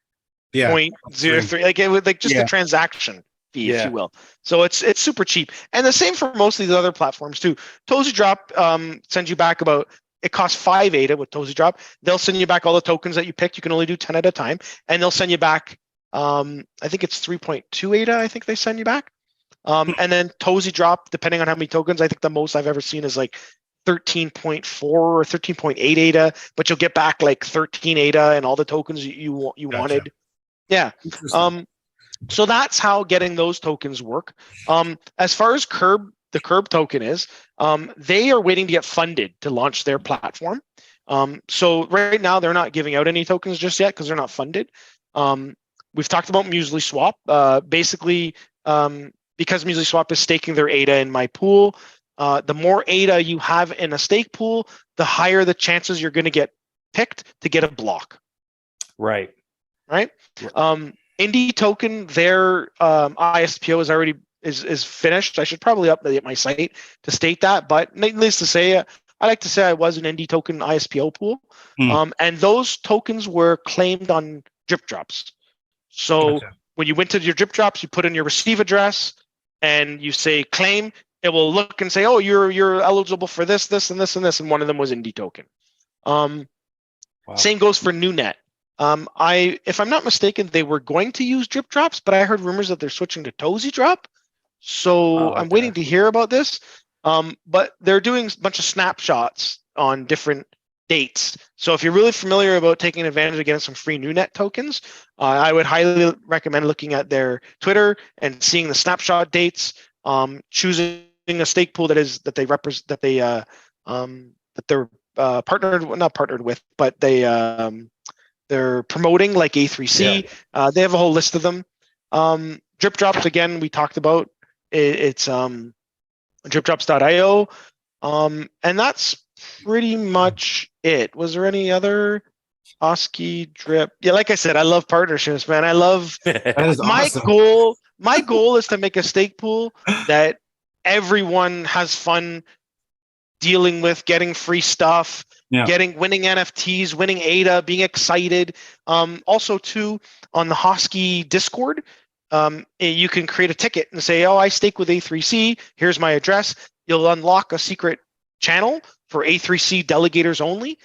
0.03, like it would like just the transaction fee, if you will. So it's super cheap, and the same for most of these other platforms too. Tozy Drop sends you back it costs 5 ADA with Tozy Drop. They'll send you back all the tokens that you picked. You can only do 10 at a time, and they'll send you back. I think it's 3.2 ADA. I think they send you back. And then Tozy Drop, depending on how many tokens, I think the most I've ever seen is like 13.4 or 13.8 ADA, but you'll get back like 13 ADA and all the tokens you wanted. Yeah. So that's how getting those tokens work. As far as the Curb token is, they are waiting to get funded to launch their platform. So right now they're not giving out any tokens just yet because they're not funded. We've talked about Muesli Swap. Basically, because Muesli Swap is staking their ADA in my pool, the more ADA you have in a stake pool, the higher the chances you're going to get picked to get a block. Right. Indie Token, their ISPO is already is finished. I should probably update my site to state that, but needless to say, I like to say I was an Indie Token ISPO pool, and those tokens were claimed on drip drops. So when you went to your drip drops, you put in your receive address and you say claim. It will look and say, oh, you're eligible for this, this, and this, and this, and one of them was Indie Token. Same goes for NewNet. If I'm not mistaken, they were going to use drip drops, but I heard rumors that they're switching to Tozy Drop. So I'm waiting to hear about this. But they're doing a bunch of snapshots on different dates. So if you're really familiar about taking advantage of getting some free NewNet tokens, I would highly recommend looking at their Twitter and seeing the snapshot dates, choosing a stake pool that they're not partnered with, but they're promoting, like A3C. They have a whole list of them. Drip drops, again, we talked about. It's dripdrops.io. And that's pretty much it. Was there any other Hosky drip? Yeah, like I said, I love partnerships, man. I love my goal is to make a stake pool that everyone has fun dealing with, getting free stuff, winning NFTs, winning ADA, being excited. Also, too, on the Hosky Discord, you can create a ticket and say, oh, I stake with A3C. Here's my address. You'll unlock a secret channel for A3C delegators only.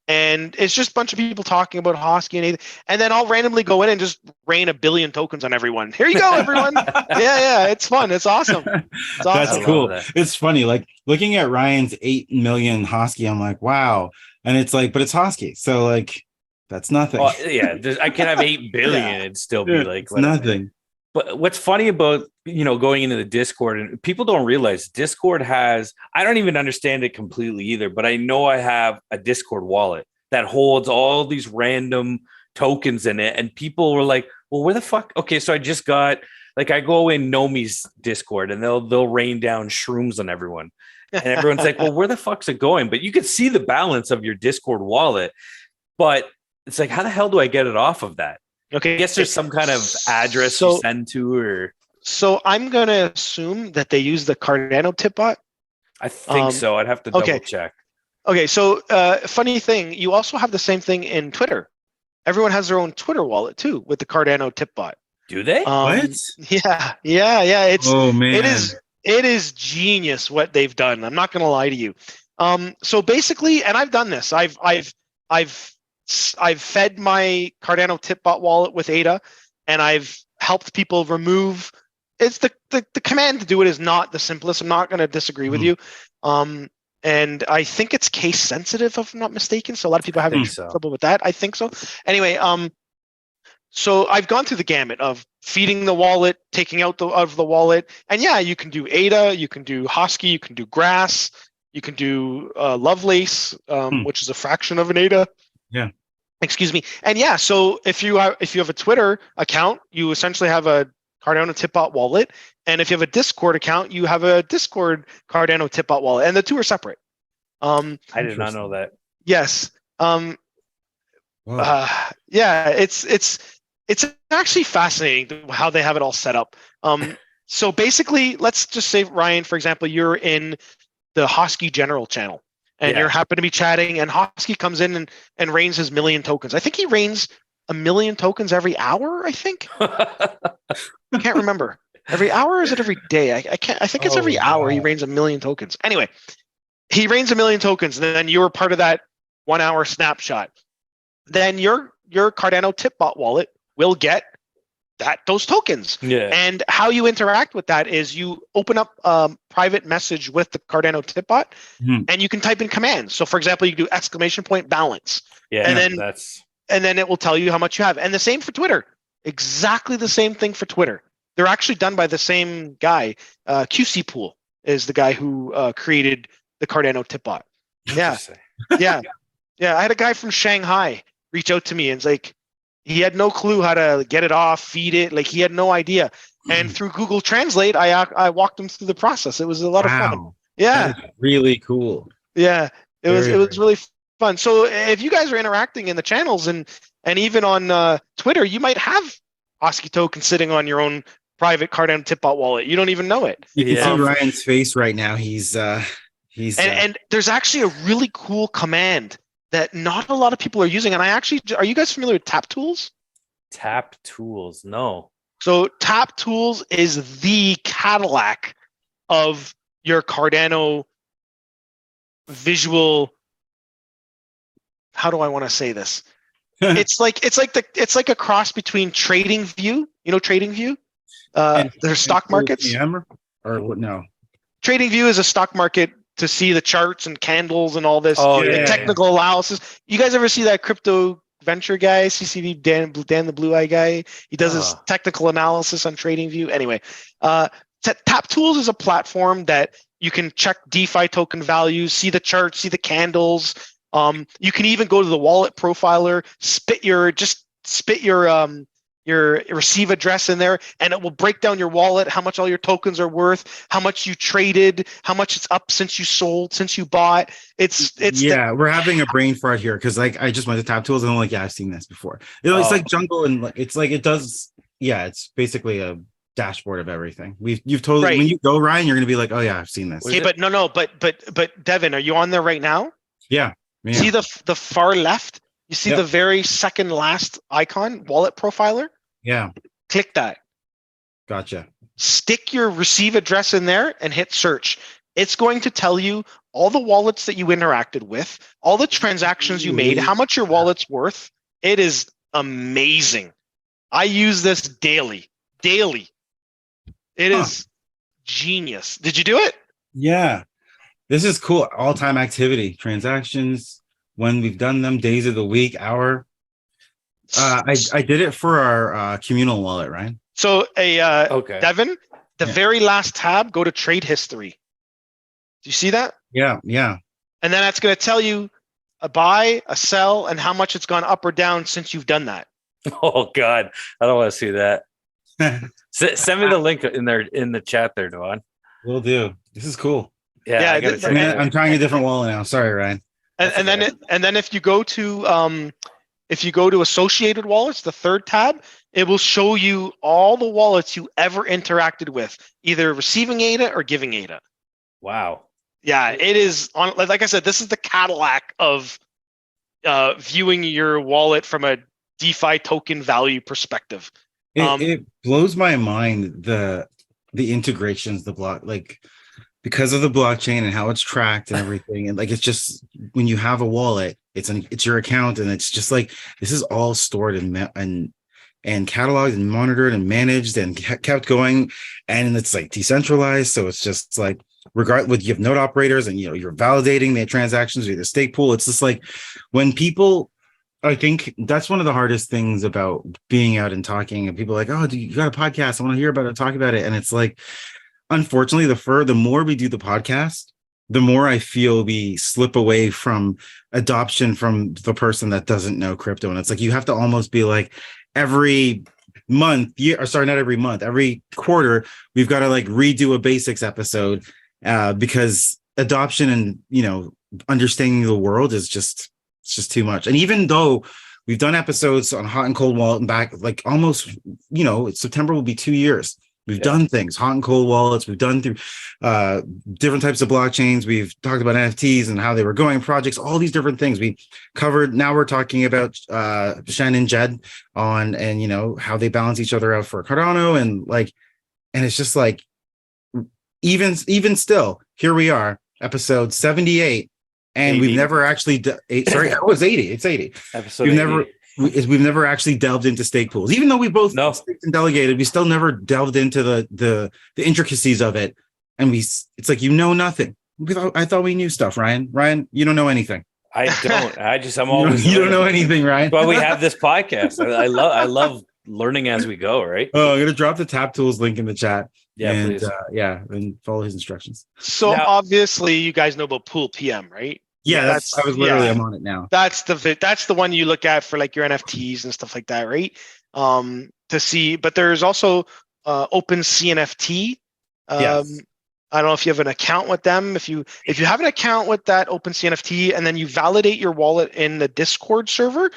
And it's just a bunch of people talking about Hosky and then I'll randomly go in and just rain 1 billion tokens on everyone. Here you go, everyone. yeah, it's fun. It's awesome. It's awesome. That's cool. It's funny, like looking at Ryan's 8 million Hosky, I'm like, wow. And it's like, but it's Hosky, so like that's nothing. Well, I can have 8 billion and still be like nothing. But what's funny about, going into the Discord, and people don't realize Discord has, I don't even understand it completely either, but I know I have a Discord wallet that holds all these random tokens in it. And people were like, well, where the fuck? Okay, so I just got, like, I go in Nomi's Discord and they'll rain down shrooms on everyone. And everyone's like, well, where the fuck's it going? But you can see the balance of your Discord wallet. But it's like, how the hell do I get it off of that? Okay, I guess there's some kind of address you send to, or so I'm gonna assume that they use the Cardano tip bot. I think so. I'd have to double check. Okay, so funny thing, you also have the same thing in Twitter. Everyone has their own Twitter wallet too with the Cardano tip bot. Do they? What? Yeah. It's it is genius what they've done. I'm not gonna lie to you. So basically, and I've done this. I've fed my Cardano Tipbot wallet with ADA, and I've helped people remove. It's the command to do it is not the simplest. I'm not going to disagree with you. And I think it's case sensitive, if I'm not mistaken. So a lot of people have trouble with that. I think so. Anyway, so I've gone through the gamut of feeding the wallet, taking out of the wallet, and you can do ADA, you can do Hosky, you can do Grass, you can do Lovelace, which is a fraction of an ADA. Yeah. Excuse me. And so if you have a Twitter account, you essentially have a Cardano Tipbot wallet. And if you have a Discord account, you have a Discord Cardano Tipbot wallet, and the two are separate. I did not know that. Yes. Yeah, it's actually fascinating how they have it all set up. So basically, let's just say, Ryan, for example, you're in the Hosky General channel, and you happen to be chatting, and Hosky comes in and rains his 1 million tokens. I think he rains 1 million tokens every hour, I think. I can't remember. Every hour, or is it every day? I can't. I think it's every hour he rains 1 million tokens. Anyway, he rains 1 million tokens, and then you were part of that 1 hour snapshot. Then your Cardano Tipbot wallet will get those tokens. Yeah. And how you interact with that is you open up private message with the Cardano Tipbot, and you can type in commands. So, for example, you do !balance. Yeah. And then it will tell you how much you have. And the same for Twitter. Exactly the same thing for Twitter. They're actually done by the same guy. A3C Pool is the guy who created the Cardano Tipbot. Yeah. Yeah. I had a guy from Shanghai reach out to me, and it's like, he had no clue how to get it off, feed it. Like, he had no idea. And through Google Translate, I walked him through the process. It was a lot of fun. Yeah. Really cool. Yeah. It was really fun. So if you guys are interacting in the channels and even on Twitter, you might have Hosky token sitting on your own private Cardano Tipbot wallet. You don't even know it. You can see Ryan's face right now. He's and there's actually a really cool command that not a lot of people are using. And are you guys familiar with Tap Tools? Tap Tools, no. So Tap Tools is the Cadillac of your Cardano visual. How do I want to say this? It's like a cross between TradingView. You know TradingView? There's stock markets. Or what? No. TradingView is a stock market to see the charts and candles and all this technical analysis. You guys ever see that crypto venture guy, CCV Dan the Blue Eye guy? He does his technical analysis on TradingView. Anyway, Tap Tools is a platform that you can check DeFi token values, see the charts, see the candles. You can even go to the wallet profiler, spit your receive address in there, and it will break down your wallet, how much all your tokens are worth, how much you traded, how much it's up since you sold, since you bought. We're having a brain fart here because I just went to Tap Tools and I'm like, I've seen this before. It's like Jungle, and it's like it does. Yeah, it's basically a dashboard of everything. You've totally when you go, Ryan, you're gonna be like, oh yeah, I've seen this. Okay, but Devin, are you on there right now? Yeah. See the far left? You see the very second last icon, wallet profiler? Yeah. Click that. Gotcha. Stick your receive address in there and hit search. It's going to tell you all the wallets that you interacted with, all the transactions you made, how much your wallet's worth. It is amazing. I use this daily. It is genius. Did you do it? Yeah. This is cool. All-time activity, transactions, when we've done them, days of the week, hour. I did it for our communal wallet, right? So Devin, very last tab, go to trade history. Do you see that? Yeah. And then that's going to tell you a buy, a sell, and how much it's gone up or down since you've done that. Oh God, I don't want to see that. Send me the link in the chat there, Duan. Will do. This is cool. Yeah, I'm trying a different wallet now. Sorry, Ryan. And then if you go to associated wallets, the third tab, it will show you all the wallets you ever interacted with, either receiving ADA or giving ADA. Wow. Yeah, it is like I said, this is the Cadillac of viewing your wallet from a DeFi token value perspective. It blows my mind the integrations, the block, like because of the blockchain and how it's tracked and everything. And like, it's just, when you have a wallet, it's your account, and it's just like, this is all stored and cataloged and monitored and managed and kept going. And it's like decentralized. So it's just like, regardless, you have node operators and, you're validating the transactions with the stake pool. It's just like when people, I think that's one of the hardest things about being out and talking, and people are like, oh, you got a podcast? I want to hear about it, talk about it. And it's like, unfortunately, the more we do the podcast, the more I feel we slip away from adoption from the person that doesn't know crypto. And it's like, you have to almost be like every month, year, or sorry, not every month, every quarter, we've got to like redo a basics episode because adoption and, you know, understanding the world is just, it's just too much. And even though we've done episodes on hot and cold wallet and back, like almost, you know, September will be 2 years. We've done things, hot and cold wallets. We've done through different types of blockchains. We've talked about NFTs and how they were going, projects, all these different things we covered. Now we're talking about Shawn and Jed on, and, you know, how they balance each other out for Cardano. And like, and it's just like, even still, here we are, episode 78. And 80. we've never actually, sorry, it was 80. It's 80. Episode 80. We've never actually delved into stake pools, even though we both staked and delegated. We still never delved into the intricacies of it, and it's like, you know, nothing. I thought we knew stuff, Ryan. Ryan, you don't know anything. I don't. I'm always. You don't know anything, Ryan. But we have this podcast. I love learning as we go. Right. Oh, I'm gonna drop the Tap Tools link in the chat. Yeah, and, please. And follow his instructions. So now, obviously, you guys know about Pool PM, right? Yeah, I'm on it now. That's the one you look at for like your NFTs and stuff like that, right? To see, but there's also Open CNFT. Yes. I don't know if you have an account with them. If you have an account with that Open CNFT and then you validate your wallet in the Discord server,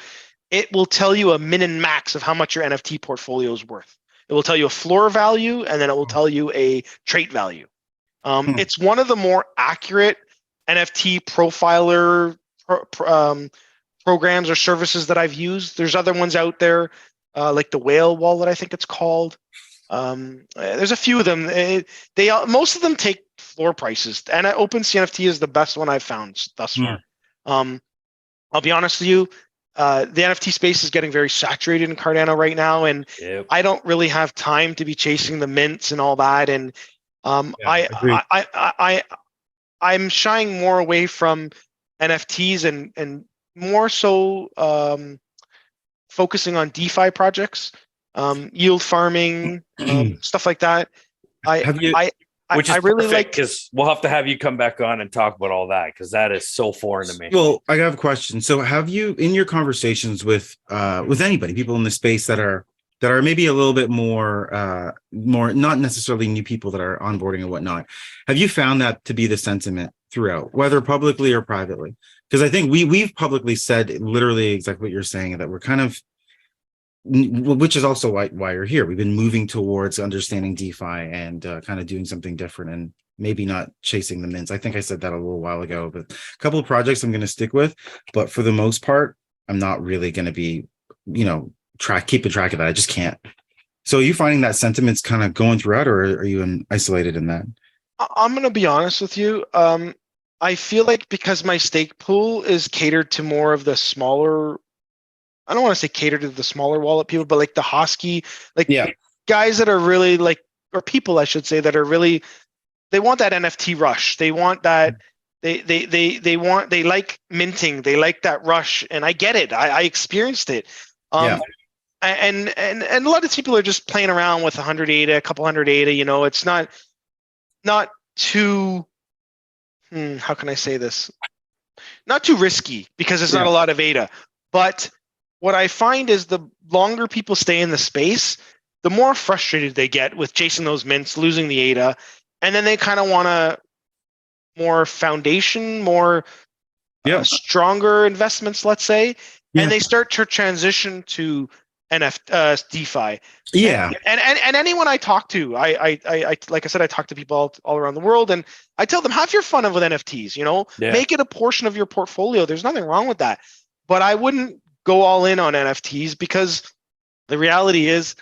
it will tell you a min and max of how much your NFT portfolio is worth. It will tell you a floor value, and then it will tell you a trait value. It's one of the more accurate NFT profiler programs or services that I've used. There's other ones out there, like the Whale Wallet, I think it's called. There's a few of them. Most of them take floor prices, and OpenCNFT is the best one I've found thus far. I'll be honest with you, the NFT space is getting very saturated in Cardano right now, and I don't really have time to be chasing the mints and all that. And I'm shying more away from NFTs and more so focusing on DeFi projects, yield farming, stuff like that. Which is really perfect, because we'll have to have you come back on and talk about all that, because that is so foreign to me. Well, I have a question. So have you, in your conversations with anybody, people in the space that are maybe a little bit more not necessarily new people that are onboarding and whatnot, have you found that to be the sentiment throughout, whether publicly or privately? Because I think we've publicly said literally exactly what you're saying, that we're kind of, which is also why you're here. We've been moving towards understanding DeFi and kind of doing something different, and maybe not chasing the mints. I think I said that a little while ago, but a couple of projects I'm going to stick with, but for the most part, I'm not really going to be, keeping track of that. I just can't. So are you finding that sentiment's kind of going throughout, or are you isolated in that? I'm going to be honest with you. I feel like because my stake pool is catered to more of the smaller, I don't want to say catered to the smaller wallet people, but like the Hosky, guys that are really like, or people I should say, that are really, they want that NFT rush. They want that. They like minting. They like that rush, and I get it. I experienced it. And a lot of people are just playing around with 100 ADA, a couple hundred ADA. It's not too. How can I say this? Not too risky, because it's not a lot of ADA. But what I find is the longer people stay in the space, the more frustrated they get with chasing those mints, losing the ADA, and then they kind of want a more foundation, more stronger investments, let's say, and they start to transition to DeFi. Yeah. And anyone I talk to, I like I said, I talk to people all around the world, and I tell them, have your fun with NFTs, make it a portion of your portfolio. There's nothing wrong with that. But I wouldn't go all in on NFTs, because the reality is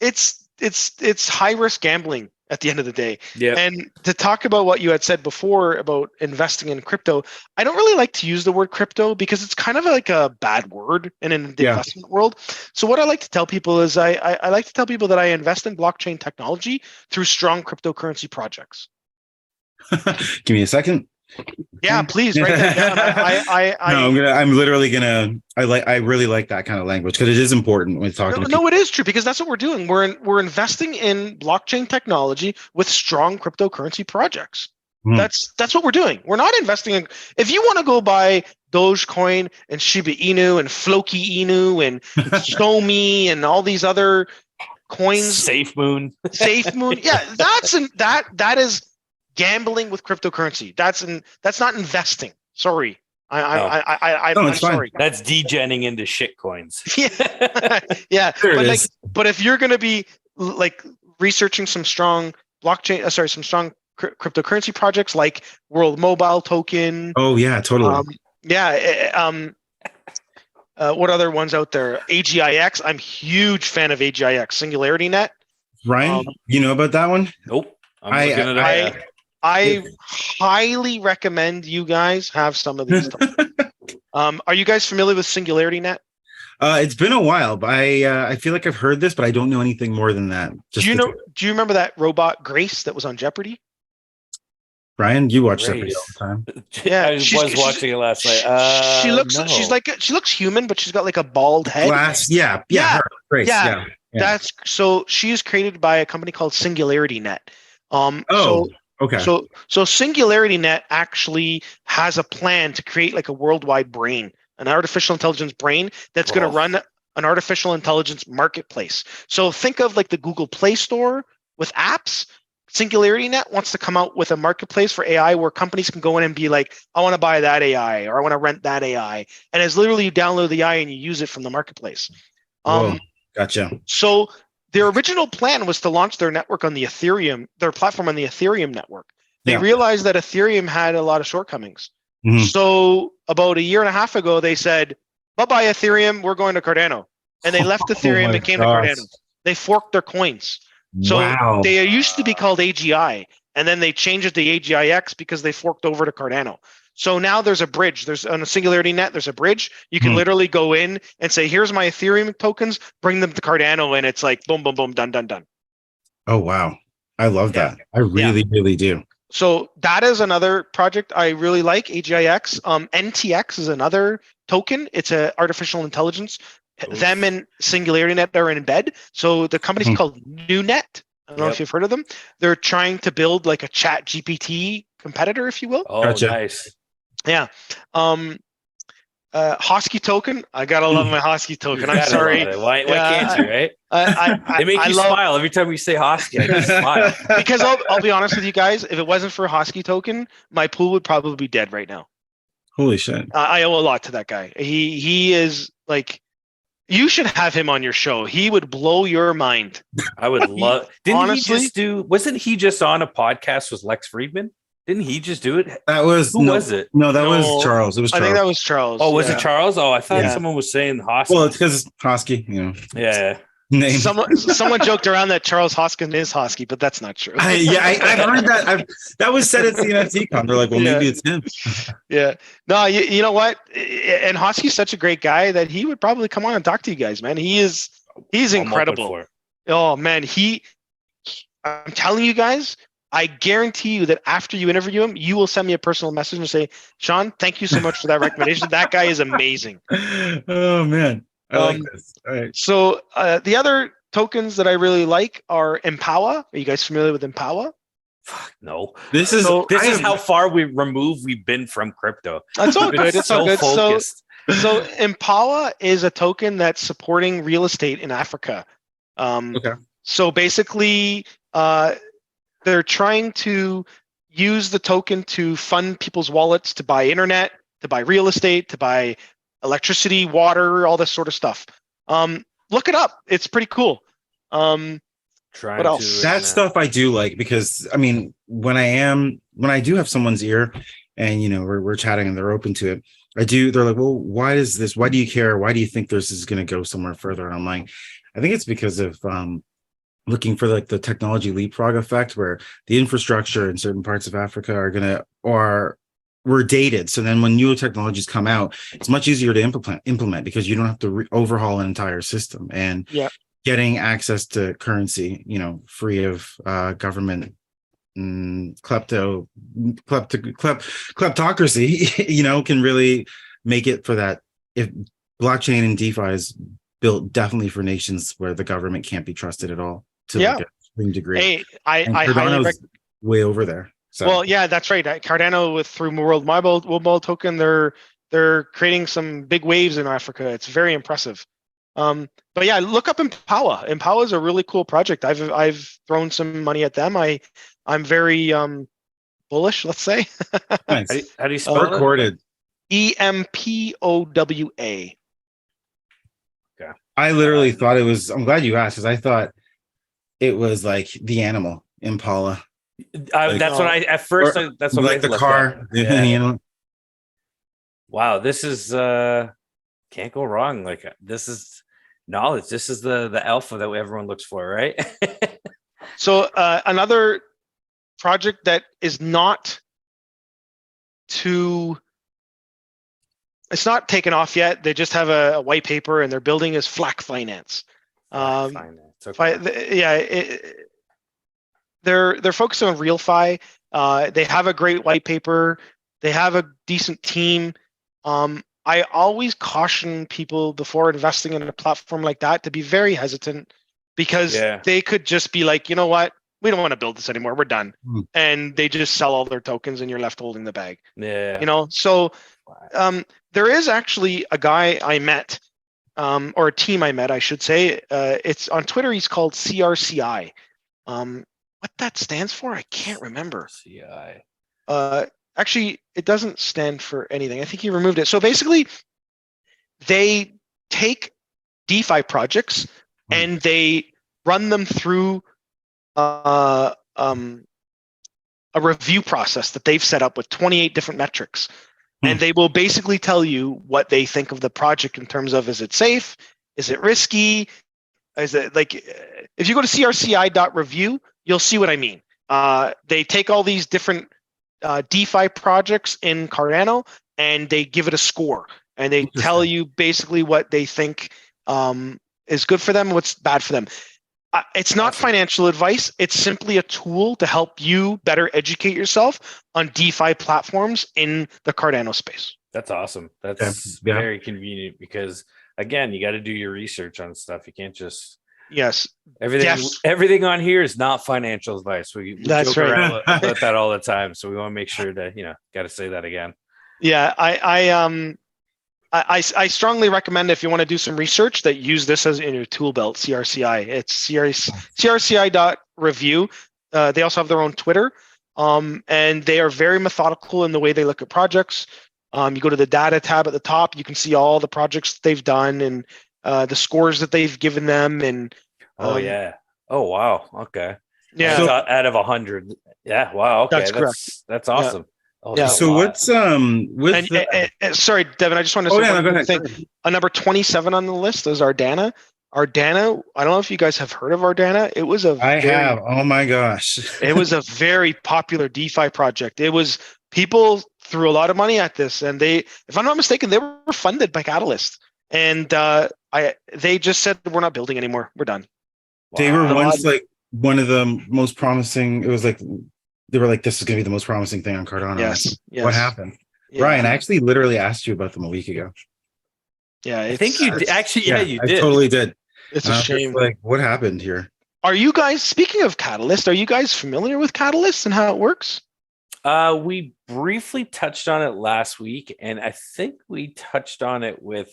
it's high risk gambling at the end of the day. Yeah. And to talk about what you had said before about investing in crypto, I don't really like to use the word crypto, because it's kind of like a bad word in the investment world. So what I like to tell people is I like to tell people that I invest in blockchain technology through strong cryptocurrency projects. Give me a second. Yeah, please write that down. I really like that kind of language, because it is important when talking to people. No, it is true, because that's what we're doing. We're investing in blockchain technology with strong cryptocurrency projects. That's what we're doing. We're not investing in. If you want to go buy Dogecoin and Shiba Inu and Floki Inu and Shomi and all these other coins. Safe Moon. Safe Moon. Yeah, that is gambling with cryptocurrency. That's not investing. Sorry. I'm sorry. That's degenning into shit coins. Yeah. Yeah. But if you're going to be like researching some strong some strong cryptocurrency projects like World Mobile Token. Oh yeah, totally. What other ones out there? AGIX. I'm huge fan of AGIX. Singularity Net. Ryan, you know about that one? Nope. I highly recommend you guys have some of these. Are you guys familiar with Singularity Net? It's been a while, but I feel like I've heard this, but I don't know anything more than that. Do you remember that robot Grace that was on Jeopardy? Brian, you watch Jeopardy all the time. Yeah, I was watching it last night. She looks human, but she's got like a bald head. Grace. That's she's created by a company called Singularity Net. Okay. So Singularity Net actually has a plan to create like a worldwide brain, an artificial intelligence brain that's going to run an artificial intelligence marketplace. So think of like the Google Play Store with apps. Singularity Net wants to come out with a marketplace for AI where companies can go in and be like, I want to buy that AI or I want to rent that AI. And it's literally you download the AI and you use it from the marketplace. Gotcha. So their original plan was to launch their network on their platform on the Ethereum network. They realized that Ethereum had a lot of shortcomings. Mm-hmm. So about a year and a half ago, they said, bye-bye Ethereum, we're going to Cardano. And they left Ethereum and came to Cardano. They forked their coins. So they used to be called AGI, and then they changed it to AGIX because they forked over to Cardano. So now there's a bridge. There's on a Singularity Net, there's a bridge. You can literally go in and say, here's my Ethereum tokens, bring them to Cardano, and it's like boom, boom, boom, done, done, done. Oh, wow. I love that. I really, really do. So that is another project I really like, AGIX. NTX is another token. It's an artificial intelligence. Oof. Them and Singularity Net are in bed. So the company's called NewNet. I don't know if you've heard of them. They're trying to build like a Chat GPT competitor, if you will. Oh, gotcha. Nice. Yeah. Hosky token. I gotta love my Hosky token. I'm sorry. Why can't you, right? They make you smile every time we say Hosky. I just smile. Because I'll be honest with you guys, if it wasn't for Hosky token, my pool would probably be dead right now. Holy shit. I owe a lot to that guy. He is like, you should have him on your show. He would blow your mind. I would love. Wasn't he just on a podcast with Lex Friedman? Didn't he just do it? Who was it? No, that was Charles. It was Charles. I think that was Charles. Oh, was it Charles? Oh, I thought someone was saying Hosky. Well, it's because Hosky, you know. Yeah. Name. Someone joked around that Charles Hoskin is Hosky, but that's not true. I've heard that. That was said at the NFT con. They're like, well, maybe it's him. Yeah. No, you know what? And Hosky's such a great guy that he would probably come on and talk to you guys, man. He's incredible. Oh man, I'm telling you guys, I guarantee you that after you interview him, you will send me a personal message and say, Shawn, thank you so much for that recommendation. That guy is amazing. Oh man. I like this. All right. So the other tokens that I really like are Empower. Are you guys familiar with Empower? Fuck no. This is how far we've been from crypto. That's all good. It's all good. So Empower is a token that's supporting real estate in Africa. Okay. So basically, they're trying to use the token to fund people's wallets to buy internet, to buy real estate, to buy electricity, water, all this sort of stuff. Look it up. It's pretty cool. What else? That stuff I do like, because I mean, when I do have someone's ear and, you know, we're chatting and they're open to it, they're like, well, why is this? Why do you care? Why do you think this is going to go somewhere further? And I'm like, I think it's because of looking for like the technology leapfrog effect, where the infrastructure in certain parts of Africa were dated. So then when new technologies come out, it's much easier to implement because you don't have to overhaul an entire system. And getting access to currency, you know, free of government kleptocracy, you know, can really make it for that. If blockchain and DeFi is built definitely for nations where the government can't be trusted at all to like a extreme degree. Hey, I highly way over there. So. Well, yeah, that's right. Cardano through World Mobile Token, they're creating some big waves in Africa. It's very impressive. But yeah, look up Impawa. Impawa is a really cool project. I've thrown some money at them. I'm very bullish, let's say. Nice. How do you spell it? Recorded. EMPOWA. Okay. I literally thought it was. I'm glad you asked because I thought it was like the animal Impala, That's what I at first. That's what like I the looked car. up. Yeah. You know? Wow, this is can't go wrong. Like this is knowledge. This is the alpha that everyone looks for, right? So another project that is not it's not taken off yet. They just have a white paper and they're building is FLAC Finance. Finance. Okay. They're focused on RealFi. They have a great white paper. They have a decent team. I always caution people before investing in a platform like that to be very hesitant because they could just be like, you know what? We don't want to build this anymore. We're done. And they just sell all their tokens and you're left holding the bag. Yeah. You know, so there is actually a guy I met, or a team I met, I should say. It's on Twitter. He's called CRCI. What that stands for, I can't remember. CI. Actually, it doesn't stand for anything. I think he removed it. So basically, they take DeFi projects and they run them through a review process that they've set up with 28 different metrics. And they will basically tell you what they think of the project in terms of, is it safe? Is it risky? Is it like, if you go to crci.review, you'll see what I mean. They take all these different DeFi projects in Cardano and they give it a score. And they tell you basically what they think is good for them, what's bad for them. It's not financial advice. It's simply a tool to help you better educate yourself on DeFi platforms in the Cardano space. That's awesome. That's very convenient because, again, you got to do your research on stuff. You can't just... Yes. Everything on here is not financial advice. We That's joke right. around about that all the time. So we want to make sure to, got to say that again. Yeah. I strongly recommend, if you want to do some research, that use this as in your tool belt, CRCI. It's crci.review. They also have their own Twitter, and they are very methodical in the way they look at projects. You go to the data tab at the top, you can see all the projects they've done and the scores that they've given them. And oh wow, okay, yeah, so, out of 100, yeah, wow, okay, that's correct. That's awesome. Yeah. Yeah. So what's with sorry, Devin, I just want to say one thing. Number 27 on the list is Ardana. Ardana, I don't know if you guys have heard of Ardana. It was I have. Oh my gosh. It was a very popular DeFi project. It was, people threw a lot of money at this, and if I'm not mistaken, they were funded by Catalyst. And they just said, we're not building anymore. We're done. They were once like one of the most promising. It was like they were like, this is going to be the most promising thing on Cardano. Yes. What happened? Yeah. Ryan, I actually literally asked you about them a week ago. Yeah, I think you did. Actually, yeah, you did. I totally did. It's a shame. Like, what happened here? Are you guys, speaking of Catalyst, are you guys familiar with Catalyst and how it works? We briefly touched on it last week, and I think we touched on it with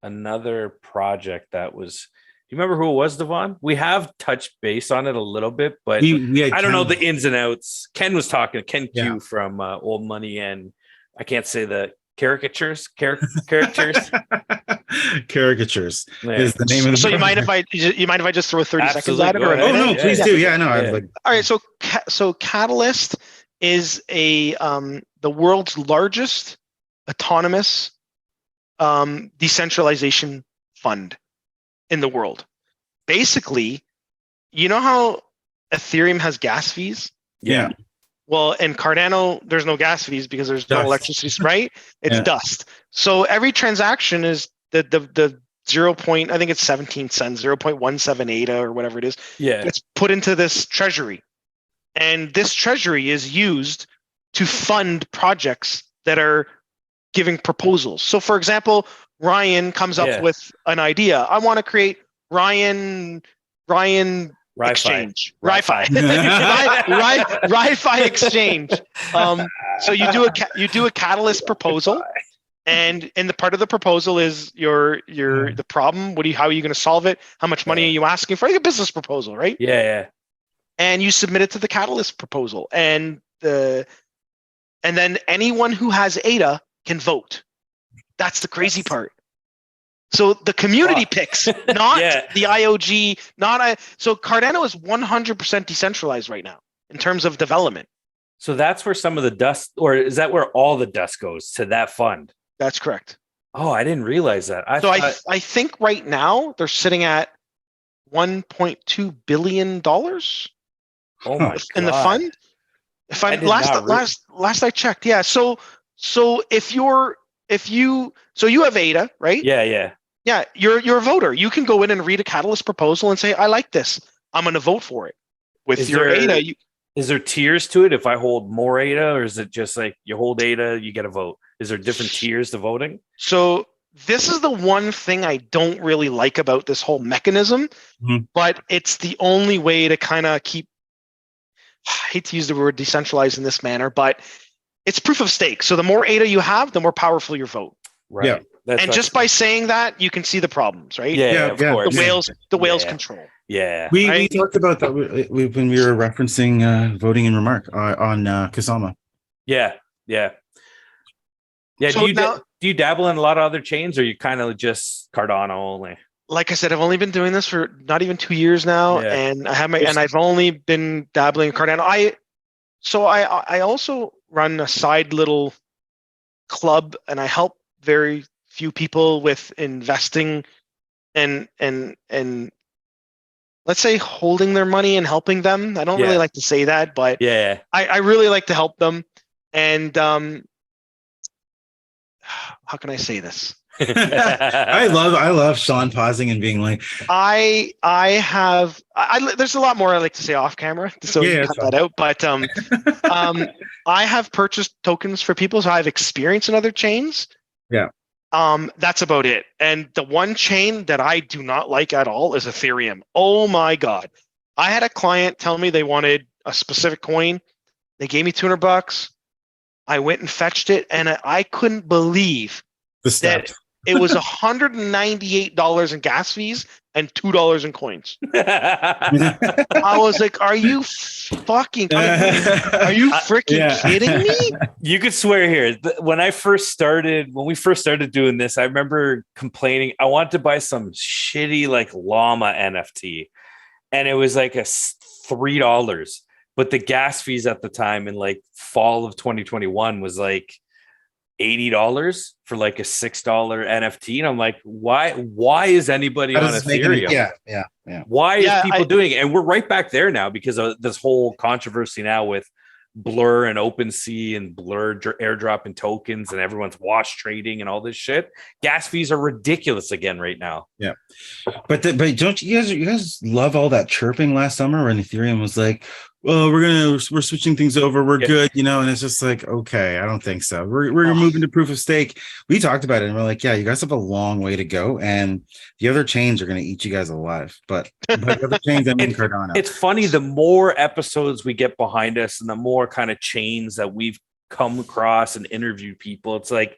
another project that was... Do you remember who it was, Devon? We have touched base on it a little bit, but I don't know the ins and outs. Ken was talking, Ken Q from Old Money, and I can't say the caricatures. Caricatures is the name of the. So you mind if I just throw 30 seconds at it? Or no, please do. Yeah, no. Yeah. All right. So Catalyst is the world's largest autonomous decentralization fund in the world. Basically, you know how Ethereum has gas fees? Yeah. Well, in Cardano, there's no gas fees because there's no electricity, right? It's dust. So every transaction is the 0. I think it's 17 cents, 0.178 or whatever it is. Yeah. It's put into this treasury. And this treasury is used to fund projects that are giving proposals. So for example, Ryan comes up with an idea. I want to create Ryan Exchange. Ri-Fi. Ri-Fi Exchange. So you do a Catalyst proposal, And the part of the proposal is the problem. How are you going to solve it? How much money are you asking for? Like a business proposal, right? Yeah. And you submit it to the Catalyst proposal, and then anyone who has ADA can vote. That's the crazy part. So the community picks, not the IOG, so Cardano is 100% decentralized right now in terms of development. So that's where some of the dust, or is that where all the dust goes to that fund? That's correct. Oh, I didn't realize that. I think right now they're sitting at $1.2 billion. Oh my God. In the fund. If I last I checked, yeah. So if you have ADA, right? Yeah. Yeah, you're a voter. You can go in and read a Catalyst proposal and say, I like this. I'm going to vote for it. With your ADA, is there tiers to it? If I hold more ADA, or is it just like you hold ADA, you get a vote? Is there different tiers to voting? So this is the one thing I don't really like about this whole mechanism, but it's the only way to kind of keep, I hate to use the word decentralized in this manner, but it's proof of stake. So the more ADA you have, the more powerful your vote. Right. Yeah. And just by saying that, you can see the problems, right? Yeah, of course. The whales control. Yeah. We talked about that when we were referencing voting in Remark on Kusama. Yeah. So do you dabble in a lot of other chains, or you kind of just Cardano only? Like I said, I've only been doing this for not even 2 years now, and I've only been dabbling in Cardano. I also run a side little club, and I help very few people with investing and let's say holding their money and helping them. I don't really like to say that, but I really like to help them. And how can I say this? I love Shawn pausing and being like, there's a lot more I like to say off camera, so you cut that out. But I have purchased tokens for people, so I have experience in other chains. Yeah. That's about it. And the one chain that I do not like at all is Ethereum. Oh my God. I had a client tell me they wanted a specific coin. They gave me $200. I went and fetched it, and I couldn't believe that it was $198 in gas fees and $2 in coins. I was like, are you freaking kidding me? You could swear here. When we first started doing this, I remember complaining. I wanted to buy some shitty like llama NFT, and it was like $3. But the gas fees at the time in like fall of 2021 was like $80 for like a $6 NFT. And I'm like, why is anybody on Ethereum? Yeah. Why is people doing it? And we're right back there now because of this whole controversy now with Blur and OpenSea and Blur airdropping tokens, and everyone's wash trading and all this shit. Gas fees are ridiculous again right now. Yeah. But don't you guys love all that chirping last summer when Ethereum was like, well, we're switching things over. We're good, and it's just like, okay, I don't think so. We're moving to proof of stake. We talked about it and we're like, yeah, you guys have a long way to go, and the other chains are going to eat you guys alive. But the other chains, I mean, Cardano. It's funny, the more episodes we get behind us and the more kind of chains that we've come across and interviewed people, it's like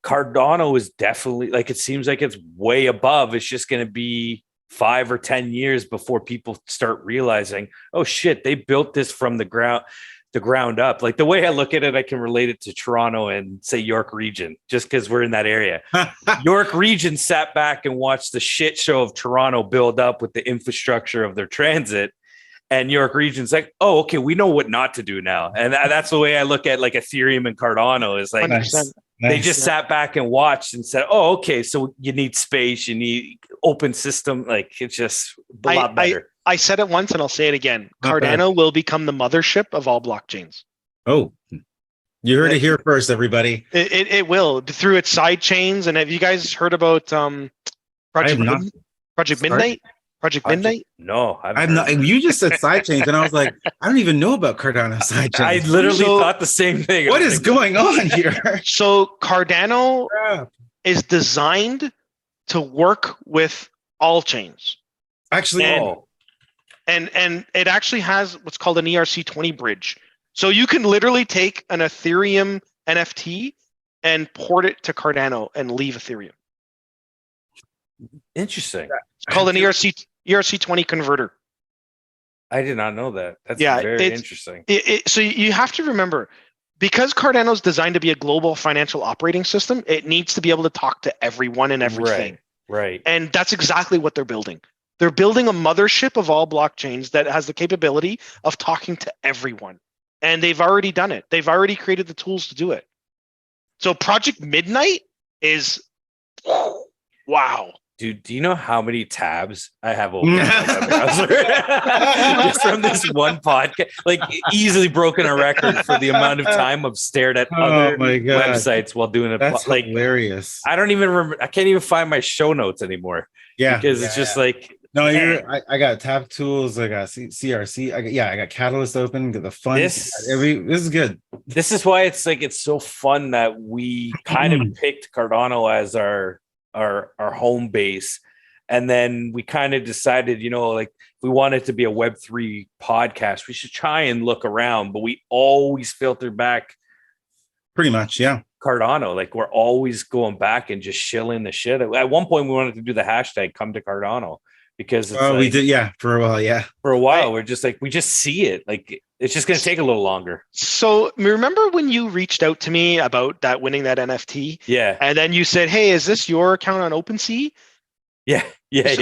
Cardano is definitely, like, it seems like it's way above. It's just going to be 5 or 10 years before people start realizing, oh shit, they built this from the ground up. Like, the way I look at it, I can relate it to Toronto and say York Region, just because we're in that area. York Region sat back and watched the shit show of Toronto build up with the infrastructure of their transit. And York Region's like, oh, okay, we know what not to do now. And that's the way I look at like Ethereum and Cardano is like, they just sat back and watched and said, oh, okay, so you need space, you need open system. Like, it's just a lot better. I said it once and I'll say it again. Cardano will become the mothership of all blockchains. Oh, you heard it here first, everybody. It will, through its side chains. And have you guys heard about Project Midnight? Project Midnight? No, I'm not. You just said side chains, and I was like, I don't even know about Cardano side chains. I literally thought the same thing. What is going on here? So Cardano is designed to work with all chains. Actually, and it actually has what's called an ERC20 bridge. So you can literally take an Ethereum NFT and port it to Cardano and leave Ethereum. Interesting. It's called an ERC20 converter. I did not know that. That's very interesting. So you have to remember, because Cardano is designed to be a global financial operating system, it needs to be able to talk to everyone and everything. Right. And that's exactly what they're building. They're building a mothership of all blockchains that has the capability of talking to everyone. And they've already done it. They've already created the tools to do it. So Project Midnight is, wow. Dude, do you know how many tabs I have open on my browser? Just from this one podcast, like easily broken a record for the amount of time I've stared at other websites while doing it. That's like hilarious. I don't even remember. I can't even find my show notes anymore. Yeah, because it's just like no. I got tab tools. I got CRC. I got Catalyst open. Got the fun. This is good. This is why it's so fun that we kind of picked Cardano as our home base, and then we kind of decided, like if we wanted to be a Web3 podcast, we should try and look around, but we always filter back pretty much Cardano. Like we're always going back and just shilling the shit. At one point we wanted to do the hashtag come to Cardano because it's we did for a while we're just like we just see it, like it's just going to take a little longer. So remember when you reached out to me about winning that NFT? Yeah. And then you said, hey, is this your account on OpenSea? Yeah.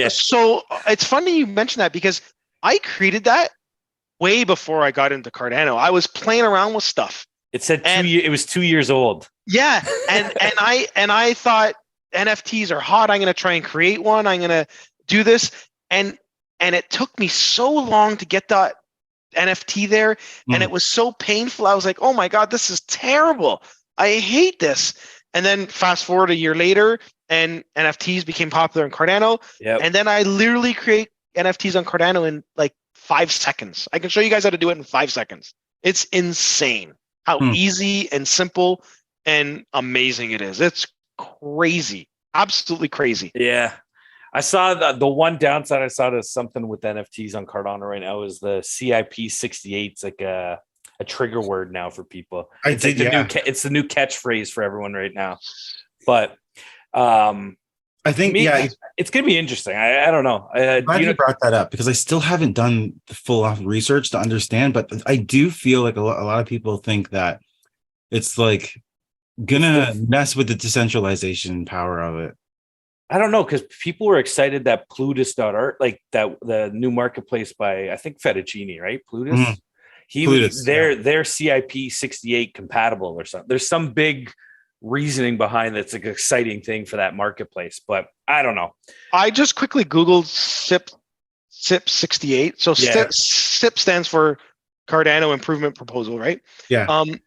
So it's funny you mentioned that because I created that way before I got into Cardano. I was playing around with stuff. It said it was 2 years old. Yeah. And I thought NFTs are hot. I'm going to try and create one. I'm going to do this. And it took me so long to get that NFT there, and it was so painful. I was like, oh my God, this is terrible. I hate this. And then fast forward a year later, and NFTs became popular in Cardano. Yep. And then I literally create NFTs on Cardano in like 5 seconds. I can show you guys how to do it in 5 seconds. It's insane how easy and simple and amazing it is. It's crazy. Absolutely crazy. Yeah. I saw the one downside I saw to something with NFTs on Cardano right now is the CIP68. It's like a trigger word now for people. It's the new catchphrase for everyone right now. But I think it's gonna be interesting. I don't know. Glad you brought that up because I still haven't done the full off research to understand. But I do feel like a lot of people think that it's like gonna mess with the decentralization power of it. I don't know, because people were excited that Plutus.art, like that the new marketplace by I think Fettuccini, right? Plutus. Mm-hmm. They're CIP 68 compatible or something. There's some big reasoning behind that's an exciting thing for that marketplace, but I don't know. I just quickly Googled CIP 68. So CIP stands for Cardano Improvement Proposal, right? Yeah. Okay.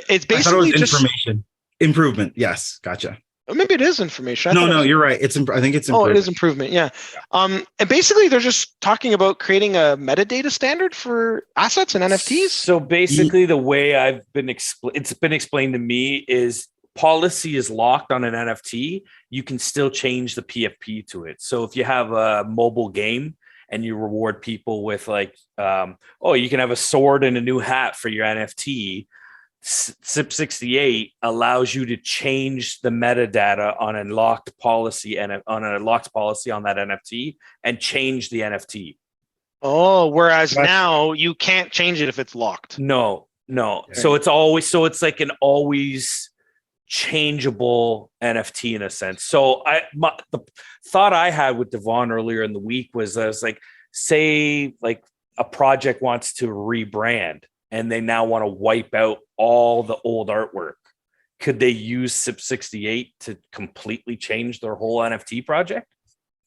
It's basically just information improvement. Yes, gotcha. Maybe it is information. No, you're right. I think it's improvement. Oh, it is improvement. Yeah. And basically, they're just talking about creating a metadata standard for assets and NFTs. So basically, the way it's been explained to me is policy is locked on an NFT. You can still change the PFP to it. So if you have a mobile game and you reward people with like, you can have a sword and a new hat for your NFT. CIP68 allows you to change the metadata on a locked policy and on that NFT and change the NFT. Oh, whereas now you can't change it if it's locked. No. Okay. So it's like an always changeable NFT in a sense. So the thought I had with Devon earlier in the week was like, say like a project wants to rebrand and they now want to wipe out all the old artwork. Could they use CIP68 to completely change their whole NFT project?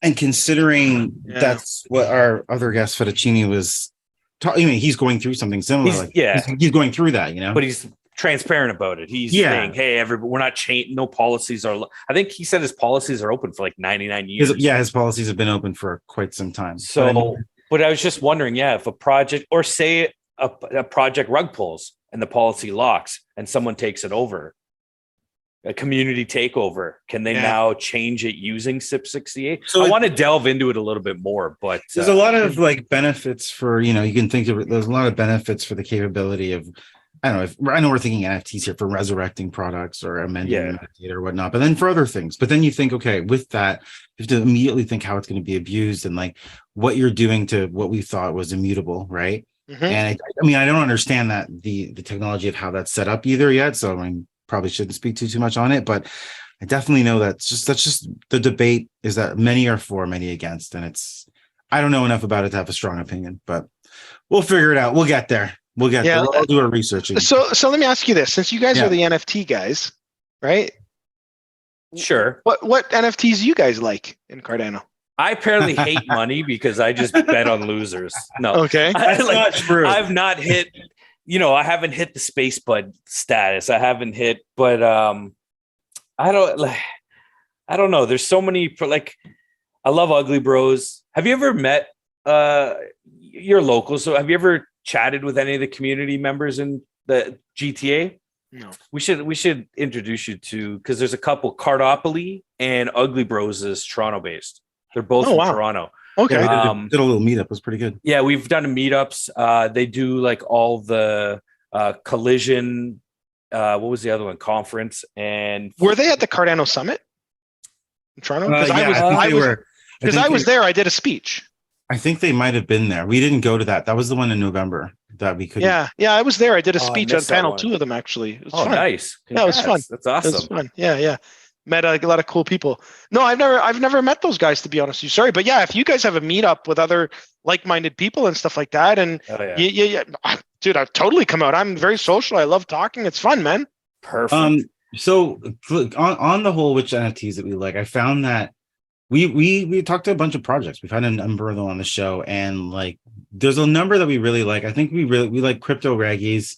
And considering that's what our other guest Fettuccini was talking, he's going through something similar. He's going through that, But he's transparent about it. He's saying, "Hey, we're not changing. No policies are." I think he said his policies are open for like 99 years. His policies have been open for quite some time. So, but I was just wondering, if a project, or say a project rug pulls and the policy locks and someone takes it over, a community takeover, can they now change it using CIP68? So I want to delve into it a little bit more, but there's a lot of like benefits for, you can think of it. There's a lot of benefits for the capability of I don't know if I know we're thinking NFTs here for resurrecting products or amending Yeah. data or whatnot, but then for other things. But then you think, okay, with that, you have to immediately think how it's going to be abused and like what you're doing to what we thought was immutable, right? And I mean, I don't understand that the technology of how that's set up either yet. So I mean, probably shouldn't speak too much on it, but I definitely know that's just the debate is that many are for, many against, and I don't know enough about it to have a strong opinion, but we'll figure it out. We'll get there. We'll get there. We'll do our research. So let me ask you this: since you guys are the NFT guys, right? Sure. What NFTs do you guys like in Cardano? I apparently hate money because I just bet on losers. No, okay, that's not true. I've not hit. I haven't hit the space bud status. I haven't hit, but I don't know. There's so many. Like, I love Ugly Bros. Have you ever met? You're local, so have you ever chatted with any of the community members in the GTA? No. We should introduce you to, because there's a couple. Cardopoly and Ugly Bros is Toronto based. They're both from Toronto. Okay. Yeah, we did a little meetup. It was pretty good. Yeah, we've done meetups. They do like all the collision. What was the other one? Conference. And were they at the Cardano Summit in Toronto? Because I was there. I did a speech. I think they might have been there. We didn't go to that. That was the one in November that we could. Yeah, I was there. I did a speech on panel 2 of them actually. It was fun. Nice. Congrats. Yeah, it was fun. That's awesome. It was fun. Yeah. Met a lot of cool people. No, I've never met those guys, to be honest with you. Sorry, but yeah, if you guys have a meetup with other like-minded people and stuff like that, and yeah, dude, I've totally come out. I'm very social. I love talking. It's fun, man. Perfect. So on the whole, which NFTs that we like, I found that we talked to a bunch of projects. We've had a number of them on the show, and like there's a number that we really like. I think we like Crypto Raggies.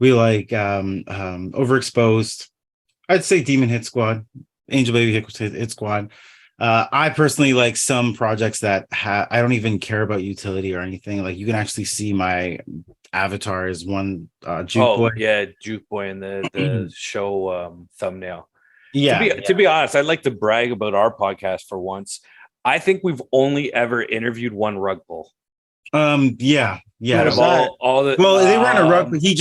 We like Overexposed. I'd say Demon Hit Squad, Angel Baby Hit Squad. I personally like some projects that I don't even care about utility or anything. Like you can actually see my avatar is one Juke Boy. Yeah, Juke Boy in the show thumbnail. Yeah. To be honest, I'd like to brag about our podcast for once. I think we've only ever interviewed one rug pull. Yeah. Out of all the, they ran a rug, but he